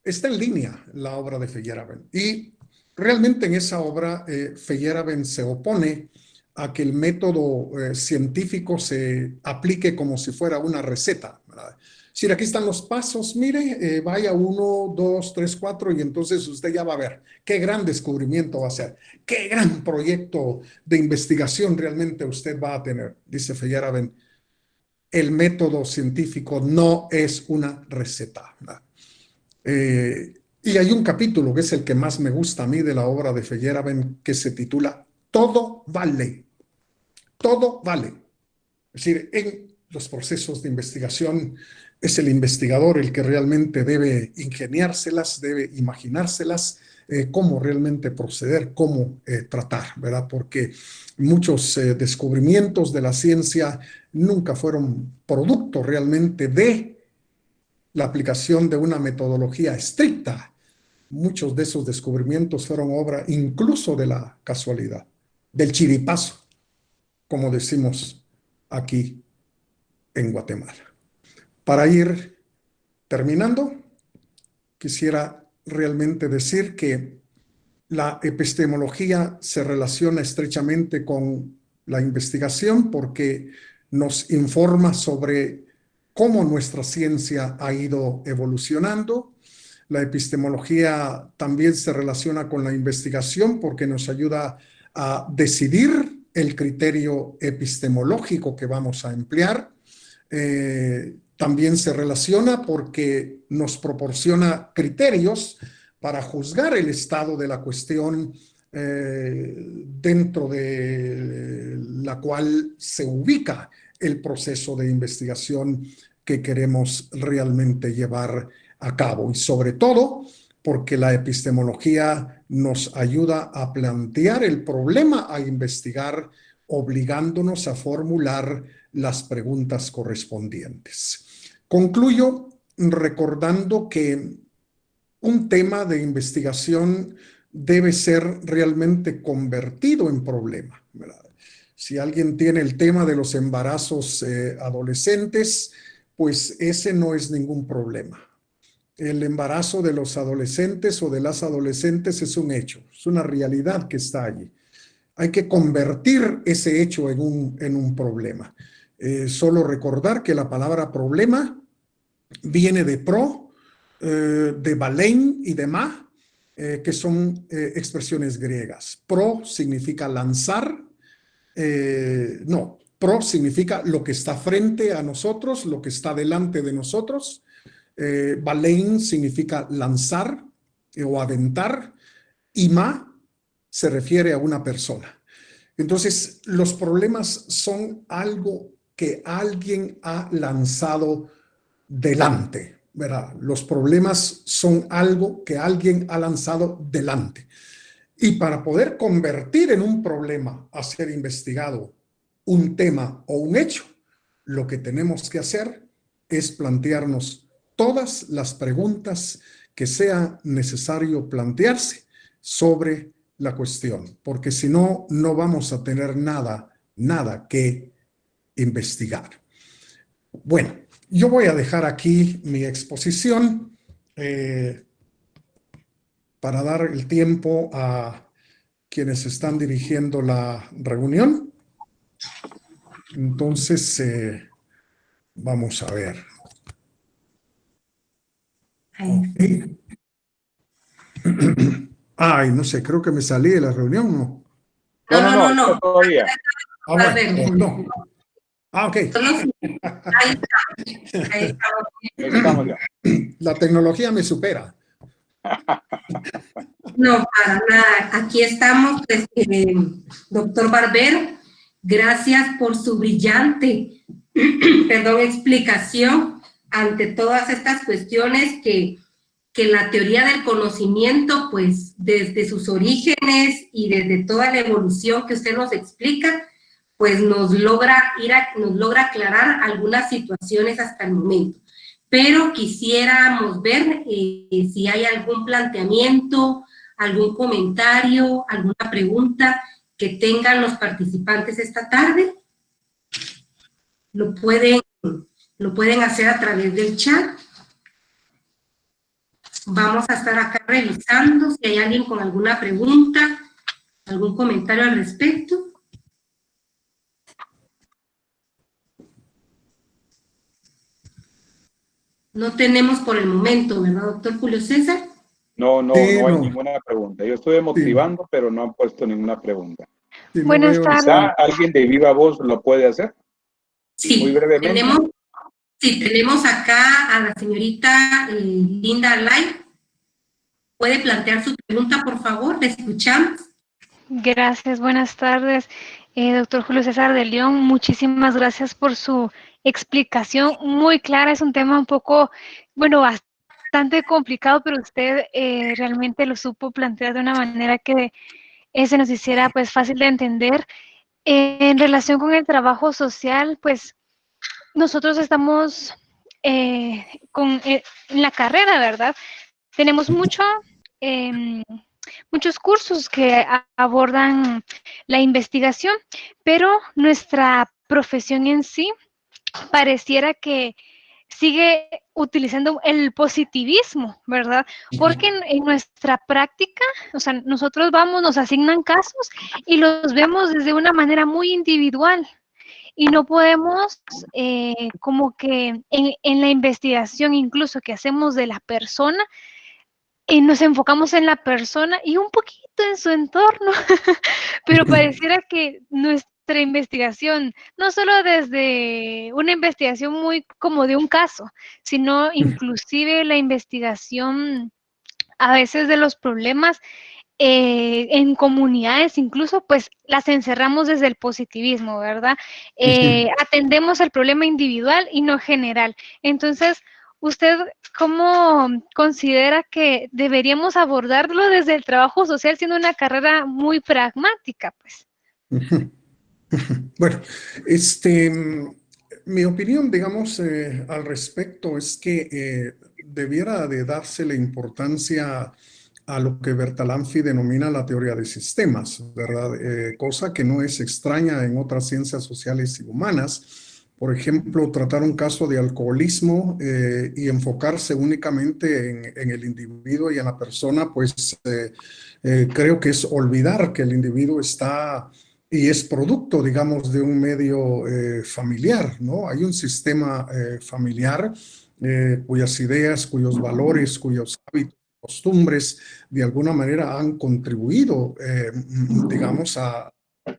Está en línea la obra de Feyerabend. Y realmente en esa obra Feyerabend se opone a que el método científico se aplique como si fuera una receta, ¿verdad? Si aquí están los pasos, mire, vaya 1, 2, 3, 4 y entonces usted ya va a ver qué gran descubrimiento va a ser, qué gran proyecto de investigación realmente usted va a tener, dice Feyerabend. El método científico no es una receta, ¿verdad? Y hay un capítulo que es el que más me gusta a mí de la obra de Feyerabend que se titula Todo vale. Todo vale. Es decir, en los procesos de investigación es el investigador el que realmente debe ingeniárselas, debe imaginárselas, cómo realmente proceder, cómo tratar, ¿verdad? Porque muchos descubrimientos de la ciencia nunca fueron producto realmente de la aplicación de una metodología estricta. Muchos de esos descubrimientos fueron obra incluso de la casualidad, del chiripazo, como decimos aquí en Guatemala. Para ir terminando, quisiera realmente decir que la epistemología se relaciona estrechamente con la investigación porque nos informa sobre cómo nuestra ciencia ha ido evolucionando. La epistemología también se relaciona con la investigación porque nos ayuda a decidir el criterio epistemológico que vamos a emplear. También se relaciona porque nos proporciona criterios para juzgar el estado de la cuestión dentro de la cual se ubica el proceso de investigación que queremos realmente llevar a cabo. Y sobre todo porque la epistemología nos ayuda a plantear el problema a investigar, obligándonos a formular las preguntas correspondientes. Concluyo recordando que un tema de investigación debe ser realmente convertido en problema, ¿verdad? Si alguien tiene el tema de los embarazos adolescentes, pues ese no es ningún problema. El embarazo de los adolescentes o de las adolescentes es un hecho, es una realidad que está allí. Hay que convertir ese hecho en un problema. Solo recordar que la palabra problema viene de pro, de balein y de ma, que son expresiones griegas. Pro significa lanzar, pro significa lo que está frente a nosotros, lo que está delante de nosotros. Balein significa lanzar o aventar, y ma se refiere a una persona. Entonces, los problemas son algo que alguien ha lanzado delante. ¿verdad? Los problemas son algo que alguien ha lanzado delante. Y para poder convertir en un problema a ser investigado un tema o un hecho, lo que tenemos que hacer es plantearnos todas las preguntas que sea necesario plantearse sobre la cuestión, porque si no, no vamos a tener nada que investigar. Bueno, yo voy a dejar aquí mi exposición para dar el tiempo a quienes están dirigiendo la reunión. Entonces, vamos a ver. Okay. Ay, no sé, creo que me salí de la reunión, ¿no? No, todavía. Ah, bueno, no. Ah, ok. Ahí está. Ahí Estamos ya. La tecnología me supera. No, para nada. Aquí estamos, pues, doctor Barbero. Gracias por su brillante, explicación ante todas estas cuestiones que la teoría del conocimiento, pues, desde sus orígenes y desde toda la evolución que usted nos explica, pues nos logra aclarar algunas situaciones hasta el momento. Pero quisiéramos ver si hay algún planteamiento, algún comentario, alguna pregunta que tengan los participantes esta tarde. Lo pueden hacer a través del chat. Vamos a estar acá revisando si hay alguien con alguna pregunta, algún comentario al respecto. No tenemos por el momento, ¿verdad, doctor Julio César? No hay no. ninguna pregunta. Yo estoy motivando, pero no han puesto ninguna pregunta. Sí, Buenas tardes. Quizá alguien de viva voz lo puede hacer. Sí, muy brevemente. Tenemos acá a la señorita Linda Lai. ¿Puede plantear su pregunta, por favor? ¿Le escuchamos? Gracias, buenas tardes. Doctor Julio César de León, muchísimas gracias por su explicación muy clara. Es un tema un poco, bueno, bastante complicado, pero usted realmente lo supo plantear de una manera que se nos hiciera pues fácil de entender. En relación con el trabajo social, pues nosotros estamos en la carrera, ¿verdad? Tenemos muchos cursos que abordan la investigación, pero nuestra profesión en sí pareciera que sigue utilizando el positivismo, ¿verdad? Porque en nuestra práctica, o sea, nosotros nos asignan casos y los vemos desde una manera muy individual. Y no podemos, como que en la investigación incluso que hacemos de la persona, nos enfocamos en la persona y un poquito en su entorno, pero pareciera que nuestra investigación, no solo desde una investigación muy como de un caso, sino inclusive la investigación a veces de los problemas en comunidades, incluso pues las encerramos desde el positivismo, ¿verdad? Atendemos el problema individual y no general. Entonces, ¿usted cómo considera que deberíamos abordarlo desde el trabajo social siendo una carrera muy pragmática, pues? Bueno, mi opinión, digamos, al respecto es que debiera de darse la importancia a lo que Bertalanffy denomina la teoría de sistemas, ¿verdad? Cosa que no es extraña en otras ciencias sociales y humanas. Por ejemplo, tratar un caso de alcoholismo y enfocarse únicamente en el individuo y en la persona, pues creo que es olvidar que el individuo está y es producto, digamos, de un medio familiar, ¿no? Hay un sistema familiar cuyas ideas, cuyos valores, cuyos hábitos, costumbres, de alguna manera han contribuido, digamos, a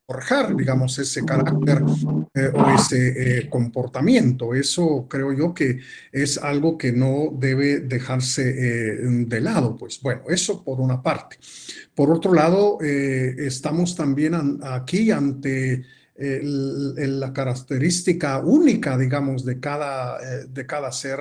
forjar, digamos, ese carácter o ese comportamiento. Eso creo yo que es algo que no debe dejarse de lado. Pues bueno, eso por una parte. Por otro lado, estamos también aquí ante la característica única, digamos, de cada ser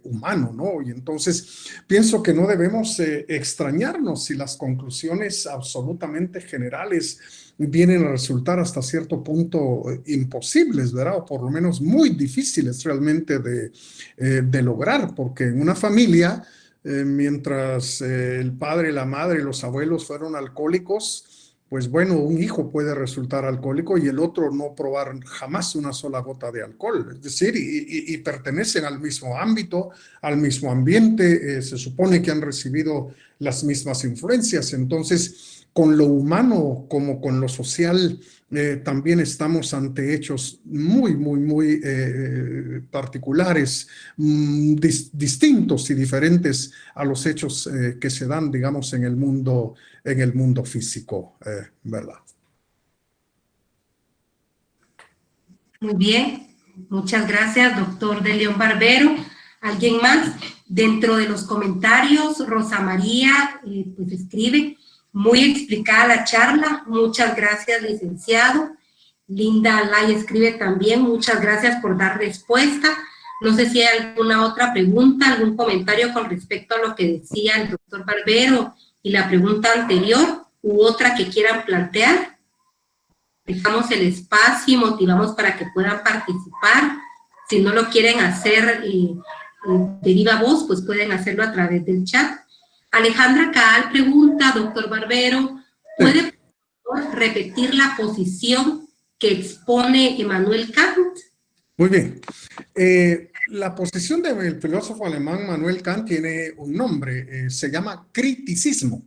humano, ¿no? Y entonces pienso que no debemos extrañarnos si las conclusiones absolutamente generales vienen a resultar hasta cierto punto imposibles, ¿verdad? O por lo menos muy difíciles realmente de lograr, porque en una familia, mientras el padre, la madre y los abuelos fueron alcohólicos, pues bueno, un hijo puede resultar alcohólico y el otro no probar jamás una sola gota de alcohol. Es decir, y pertenecen al mismo ámbito, al mismo ambiente, se supone que han recibido las mismas influencias. Entonces, con lo humano como con lo social, también estamos ante hechos muy particulares, distintos y diferentes a los hechos que se dan, digamos, en el mundo físico, ¿verdad? Muy bien, muchas gracias, doctor de León Barbero. ¿Alguien más? Dentro de los comentarios, Rosa María pues escribe: muy explicada la charla, muchas gracias, licenciado. Linda Alay escribe también: muchas gracias por dar respuesta. No sé si hay alguna otra pregunta, algún comentario con respecto a lo que decía el doctor Barbero y la pregunta anterior, u otra que quieran plantear. Dejamos el espacio y motivamos para que puedan participar. Si no lo quieren hacer de viva voz, pues pueden hacerlo a través del chat. Alejandra Caal pregunta: doctor Barbero, ¿puede repetir la posición que expone Immanuel Kant? Muy bien. La posición del filósofo alemán Immanuel Kant tiene un nombre, se llama criticismo.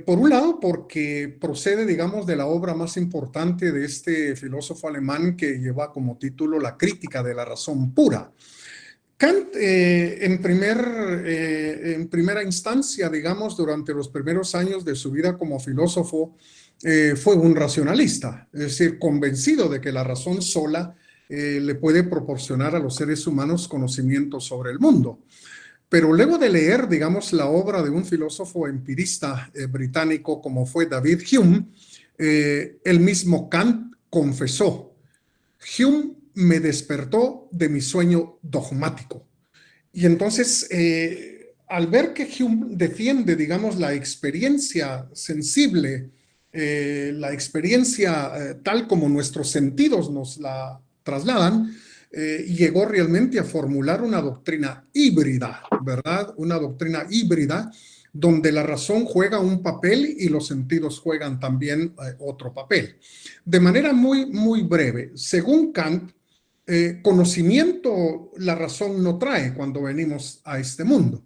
Por un lado, porque procede, digamos, de la obra más importante de este filósofo alemán, que lleva como título La crítica de la razón pura. Kant, en primera instancia, digamos, durante los primeros años de su vida como filósofo, fue un racionalista, es decir, convencido de que la razón sola le puede proporcionar a los seres humanos conocimiento sobre el mundo. Pero luego de leer, digamos, la obra de un filósofo empirista británico como fue David Hume, el mismo Kant confesó: Hume me despertó de mi sueño dogmático. Y entonces, al ver que Hume defiende, digamos, la experiencia sensible, la experiencia tal como nuestros sentidos nos la trasladan, llegó realmente a formular una doctrina híbrida, ¿verdad? Una doctrina híbrida donde la razón juega un papel y los sentidos juegan también otro papel. De manera muy breve, según Kant, conocimiento la razón no trae cuando venimos a este mundo,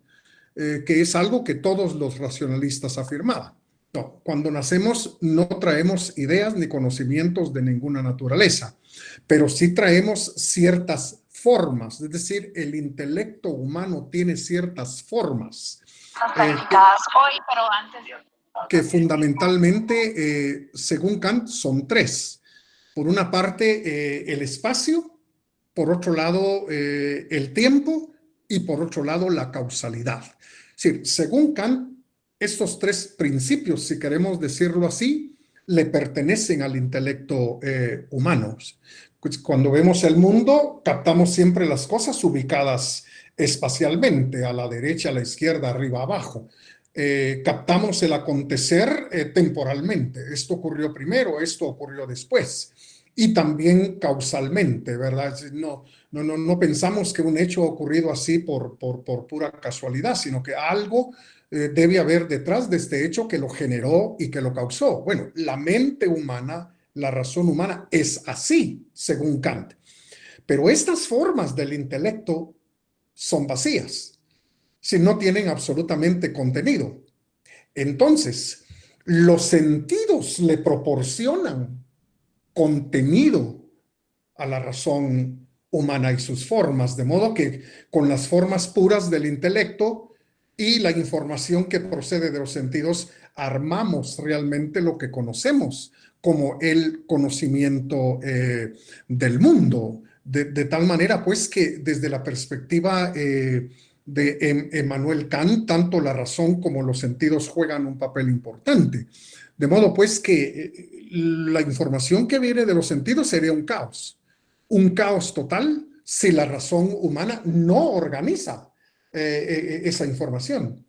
que es algo que todos los racionalistas afirmaban. No, cuando nacemos no traemos ideas ni conocimientos de ninguna naturaleza, pero sí traemos ciertas formas, es decir, el intelecto humano tiene ciertas formas que fundamentalmente, según Kant, son tres. Por una parte, el espacio, por otro lado, el tiempo, y por otro lado, la causalidad. Es decir, según Kant, estos tres principios, si queremos decirlo así, le pertenecen al intelecto humano. Cuando vemos el mundo, captamos siempre las cosas ubicadas espacialmente, a la derecha, a la izquierda, arriba, abajo. Captamos el acontecer temporalmente. Esto ocurrió primero, esto ocurrió después. Y también causalmente, ¿verdad? No pensamos que un hecho ha ocurrido así por pura casualidad, sino que algo debe haber detrás de este hecho que lo generó y que lo causó. Bueno, la mente humana, la razón humana es así, según Kant. Pero estas formas del intelecto son vacías, si no tienen absolutamente contenido. Entonces, los sentidos le proporcionan contenido a la razón humana y sus formas, de modo que con las formas puras del intelecto y la información que procede de los sentidos, armamos realmente lo que conocemos como el conocimiento del mundo, de tal manera pues que desde la perspectiva de Immanuel Kant, tanto la razón como los sentidos juegan un papel importante. De modo pues que la información que viene de los sentidos sería un caos total si la razón humana no organiza esa información.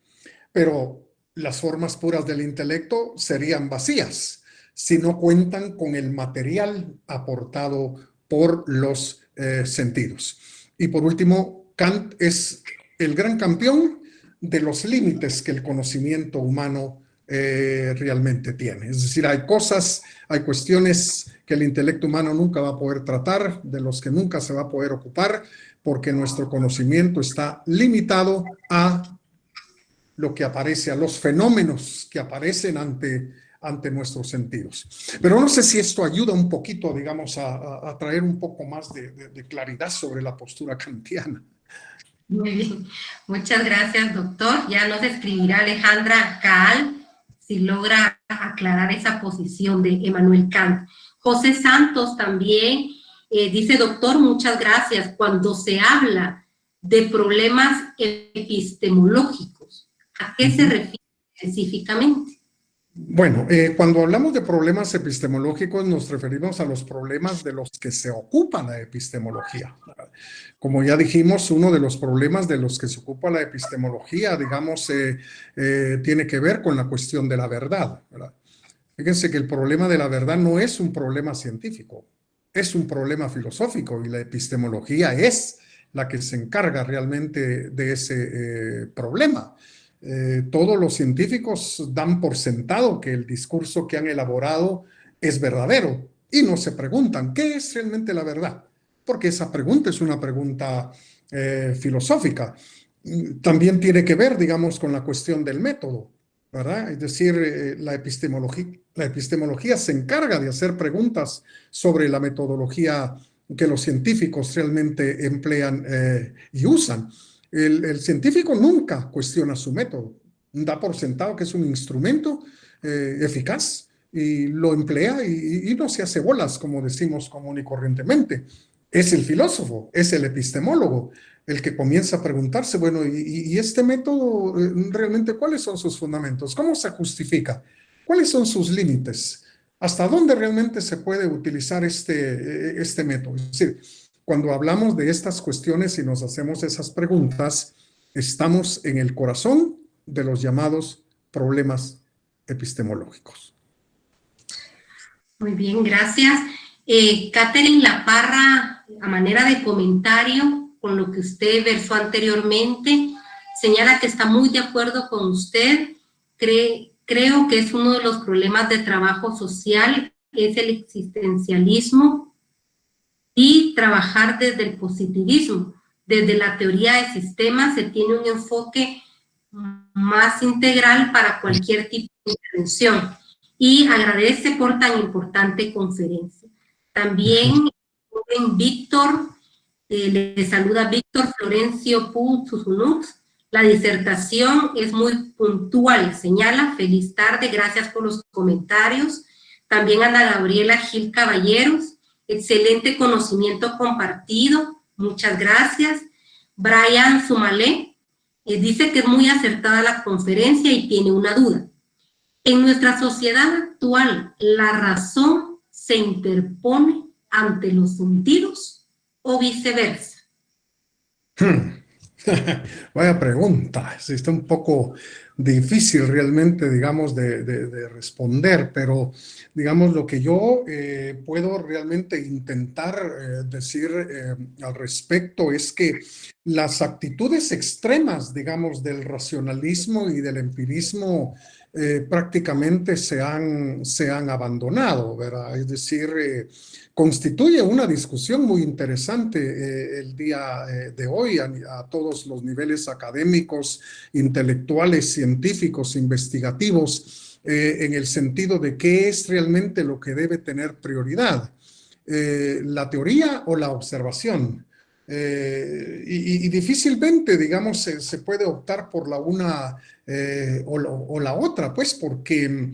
Pero las formas puras del intelecto serían vacías si no cuentan con el material aportado por los sentidos. Y por último, Kant es el gran campeón de los límites que el conocimiento humano realmente tiene. Es decir, hay cuestiones que el intelecto humano nunca va a poder tratar, de los que nunca se va a poder ocupar, porque nuestro conocimiento está limitado a lo que aparece, a los fenómenos que aparecen ante nuestros sentidos. Pero no sé si esto ayuda un poquito, digamos, a traer un poco más de claridad sobre la postura kantiana. Muy bien, muchas gracias, doctor. Ya nos escribirá Alejandra Caal si logra aclarar esa posición de Emmanuel Kant. José Santos también dice, doctor, muchas gracias. Cuando se habla de problemas epistemológicos, ¿a qué se refiere específicamente? Bueno, cuando hablamos de problemas epistemológicos nos referimos a los problemas de los que se ocupa la epistemología. Como ya dijimos, uno de los problemas de los que se ocupa la epistemología, digamos, tiene que ver con la cuestión de la verdad, ¿verdad? Fíjense que el problema de la verdad no es un problema científico, es un problema filosófico y la epistemología es la que se encarga realmente de ese problema. Todos los científicos dan por sentado que el discurso que han elaborado es verdadero y no se preguntan ¿qué es realmente la verdad? Porque esa pregunta es una pregunta filosófica. También tiene que ver, digamos, con la cuestión del método, ¿verdad? Es decir, la epistemología se encarga de hacer preguntas sobre la metodología que los científicos realmente emplean y usan. El científico nunca cuestiona su método, da por sentado que es un instrumento eficaz y lo emplea y no se hace bolas, como decimos común y corrientemente. Es el filósofo, es el epistemólogo, el que comienza a preguntarse, bueno, ¿y este método realmente cuáles son sus fundamentos? ¿Cómo se justifica? ¿Cuáles son sus límites? ¿Hasta dónde realmente se puede utilizar este método? Es decir, cuando hablamos de estas cuestiones y nos hacemos esas preguntas, estamos en el corazón de los llamados problemas epistemológicos. Muy bien, gracias. Catherine Laparra, a manera de comentario con lo que usted versó anteriormente, señala que está muy de acuerdo con usted. Creo que es uno de los problemas de trabajo social, es el existencialismo, y trabajar desde el positivismo. Desde la teoría de sistemas se tiene un enfoque más integral para cualquier tipo de intervención y agradece por tan importante conferencia. También Víctor, le saluda Víctor Florencio Pu Susunux. La disertación es muy puntual, señala, feliz tarde, gracias por los comentarios. También Ana Gabriela Gil Caballeros, excelente conocimiento compartido, muchas gracias. Brian Sumalé dice que es muy acertada la conferencia y tiene una duda. En nuestra sociedad actual, ¿la razón se interpone ante los sentidos o viceversa? Vaya pregunta, está un poco difícil realmente, digamos, de responder, pero digamos lo que yo puedo realmente intentar decir al respecto es que las actitudes extremas, digamos, del racionalismo y del empirismo prácticamente se han abandonado, ¿verdad? Es decir, constituye una discusión muy interesante el día de hoy a todos los niveles académicos, intelectuales, científicos, investigativos, en el sentido de qué es realmente lo que debe tener prioridad, la teoría o la observación. Y difícilmente, digamos, se puede optar por la una o la otra, pues porque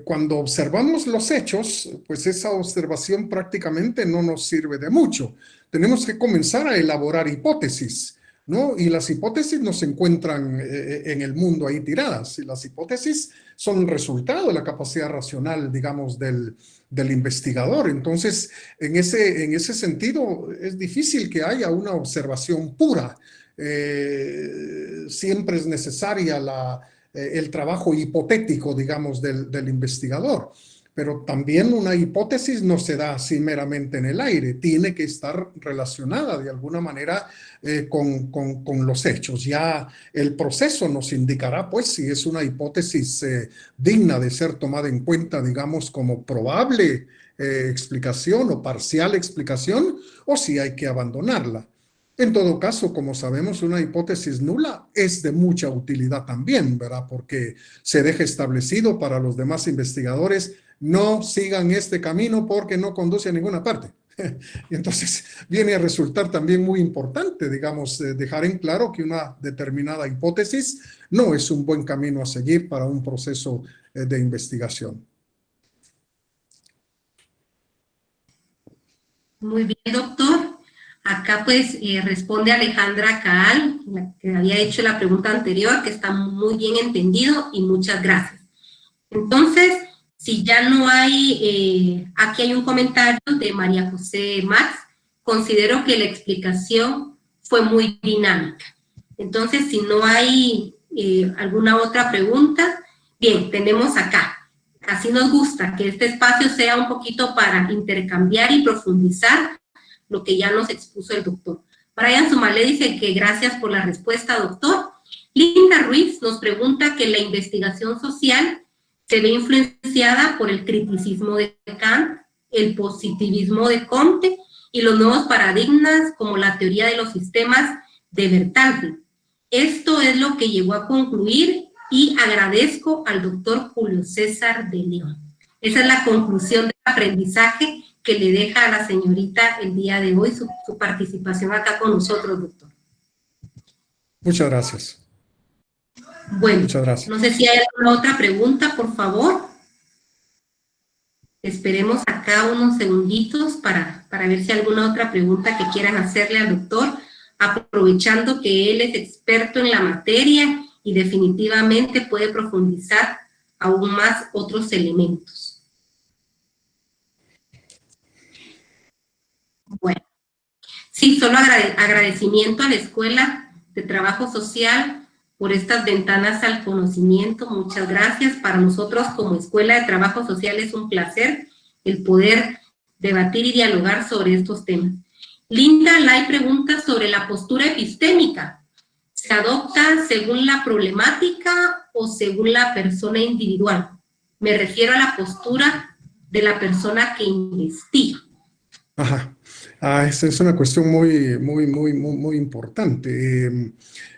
cuando observamos los hechos, pues esa observación prácticamente no nos sirve de mucho. Tenemos que comenzar a elaborar hipótesis, ¿no? Y las hipótesis no se encuentran en el mundo ahí tiradas. Y las hipótesis son el resultado de la capacidad racional, digamos, del investigador. Entonces, en ese sentido, es difícil que haya una observación pura. Siempre es necesaria el trabajo hipotético, digamos, del investigador. Pero también una hipótesis no se da así meramente en el aire, tiene que estar relacionada de alguna manera con los hechos. Ya el proceso nos indicará, pues, si es una hipótesis digna de ser tomada en cuenta, digamos, como probable explicación o parcial explicación, o si hay que abandonarla. En todo caso, como sabemos, una hipótesis nula es de mucha utilidad también, ¿verdad? Porque se deja establecido para los demás investigadores: no sigan este camino porque no conduce a ninguna parte. Y entonces viene a resultar también muy importante, digamos, dejar en claro que una determinada hipótesis no es un buen camino a seguir para un proceso de investigación. Muy bien, doctor. Acá pues responde Alejandra Caal, la que había hecho la pregunta anterior, que está muy bien entendido y muchas gracias. Entonces, si ya no hay, aquí hay un comentario de María José Max: considero que la explicación fue muy dinámica. Entonces, si no hay alguna otra pregunta, bien, tenemos acá. Así nos gusta que este espacio sea un poquito para intercambiar y profundizar lo que ya nos expuso el doctor. Brian Sumalé dice que gracias por la respuesta, doctor. Linda Ruiz nos pregunta que la investigación social se ve influenciada por el criticismo de Kant, el positivismo de Comte y los nuevos paradigmas como la teoría de los sistemas de Bertalanffy. Esto es lo que llegó a concluir y agradezco al doctor Julio César de León. Esa es la conclusión del aprendizaje que le deja a la señorita el día de hoy, su participación acá con nosotros, doctor. Muchas gracias. Bueno, muchas gracias. No sé si hay alguna otra pregunta, por favor. Esperemos acá unos segunditos para ver si hay alguna otra pregunta que quieran hacerle al doctor, aprovechando que él es experto en la materia y definitivamente puede profundizar aún más otros elementos. Bueno, sí, solo agradecimiento a la Escuela de Trabajo Social por estas ventanas al conocimiento. Muchas gracias. Para nosotros como Escuela de Trabajo Social es un placer el poder debatir y dialogar sobre estos temas. Linda Lai pregunta sobre la postura epistémica. ¿Se adopta según la problemática o según la persona individual? Me refiero a la postura de la persona que investiga. Ajá. Esa es una cuestión muy importante.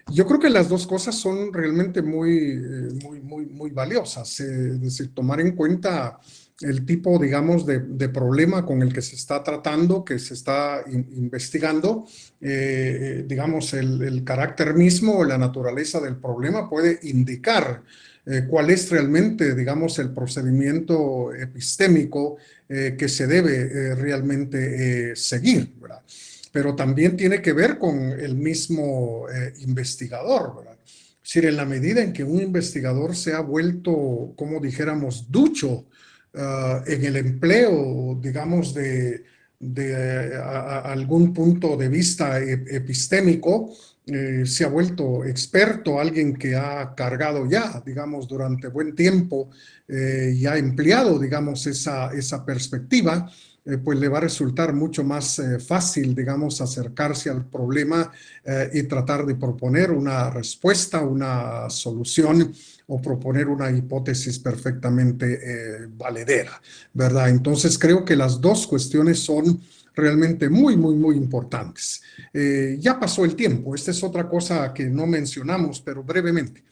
Yo creo que las dos cosas son realmente muy valiosas. Es decir, tomar en cuenta el tipo, digamos, de problema con el que se está tratando, que se está investigando, digamos, el carácter mismo o la naturaleza del problema puede indicar cuál es realmente, digamos, el procedimiento epistémico que se debe realmente seguir, ¿verdad? Pero también tiene que ver con el mismo investigador, ¿verdad? Es decir, en la medida en que un investigador se ha vuelto, como dijéramos, ducho en el empleo, digamos, de algún punto de vista epistémico, se ha vuelto experto, alguien que ha cargado ya, digamos, durante buen tiempo y ha empleado, digamos, esa perspectiva, pues le va a resultar mucho más fácil, digamos, acercarse al problema y tratar de proponer una respuesta, una solución o proponer una hipótesis perfectamente valedera, ¿verdad? Entonces creo que las dos cuestiones son realmente muy importantes. Ya pasó el tiempo, esta es otra cosa que no mencionamos, pero brevemente.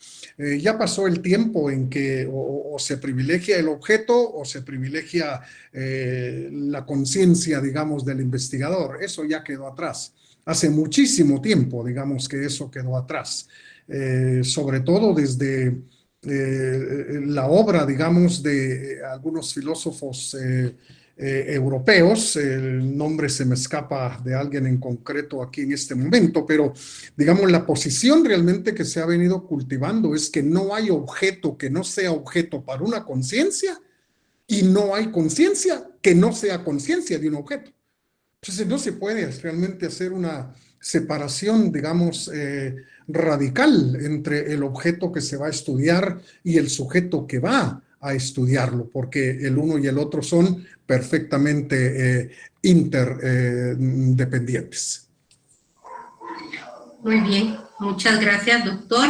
Ya pasó el tiempo en que o se privilegia el objeto o se privilegia la conciencia, digamos, del investigador. Eso ya quedó atrás. Hace muchísimo tiempo, digamos, que eso quedó atrás. Sobre todo desde la obra, digamos, de algunos filósofos europeos. El nombre se me escapa de alguien en concreto aquí en este momento, pero digamos la posición realmente que se ha venido cultivando es que no hay objeto que no sea objeto para una conciencia y no hay conciencia que no sea conciencia de un objeto. Entonces no se puede realmente hacer una separación, digamos, radical entre el objeto que se va a estudiar y el sujeto que va a estudiarlo, porque el uno y el otro son perfectamente interdependientes. Muy bien, muchas gracias, doctor.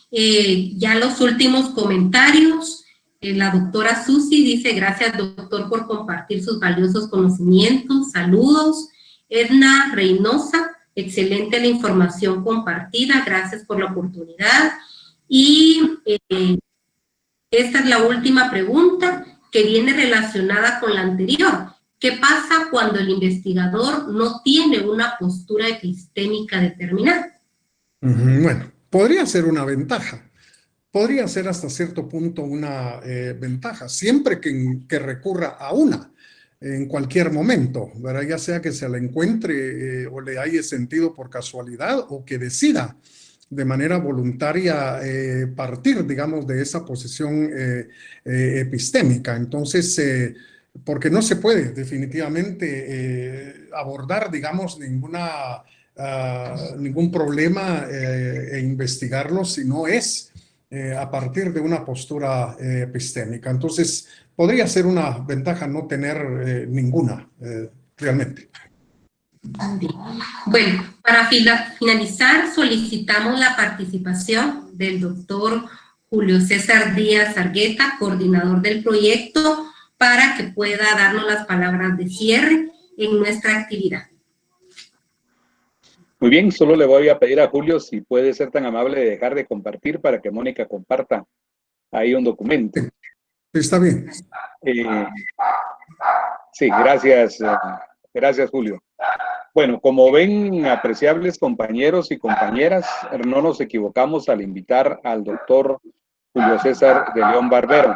Ya los últimos comentarios. La doctora Susi dice, gracias, doctor, por compartir sus valiosos conocimientos. Saludos. Edna Reynosa, excelente la información compartida. Gracias por la oportunidad. Y esta es la última pregunta que viene relacionada con la anterior. ¿Qué pasa cuando el investigador no tiene una postura epistémica determinada? Bueno, podría ser una ventaja. Podría ser hasta cierto punto una ventaja, siempre que recurra a una, en cualquier momento, ¿verdad? Ya sea que se la encuentre o le haya sentido por casualidad o que decida de manera voluntaria partir, digamos, de esa posición epistémica. Entonces, porque no se puede definitivamente abordar, digamos, ningún problema e investigarlo si no es a partir de una postura epistémica. Entonces, podría ser una ventaja no tener ninguna, realmente. Bueno, para finalizar, solicitamos la participación del doctor Julio César Díaz Argueta, coordinador del proyecto, para que pueda darnos las palabras de cierre en nuestra actividad. Muy bien, solo le voy a pedir a Julio si puede ser tan amable de dejar de compartir para que Mónica comparta ahí un documento. Está bien. Sí, gracias, gracias Julio. Bueno, como ven, apreciables compañeros y compañeras, no nos equivocamos al invitar al doctor Julio César de León Barbero.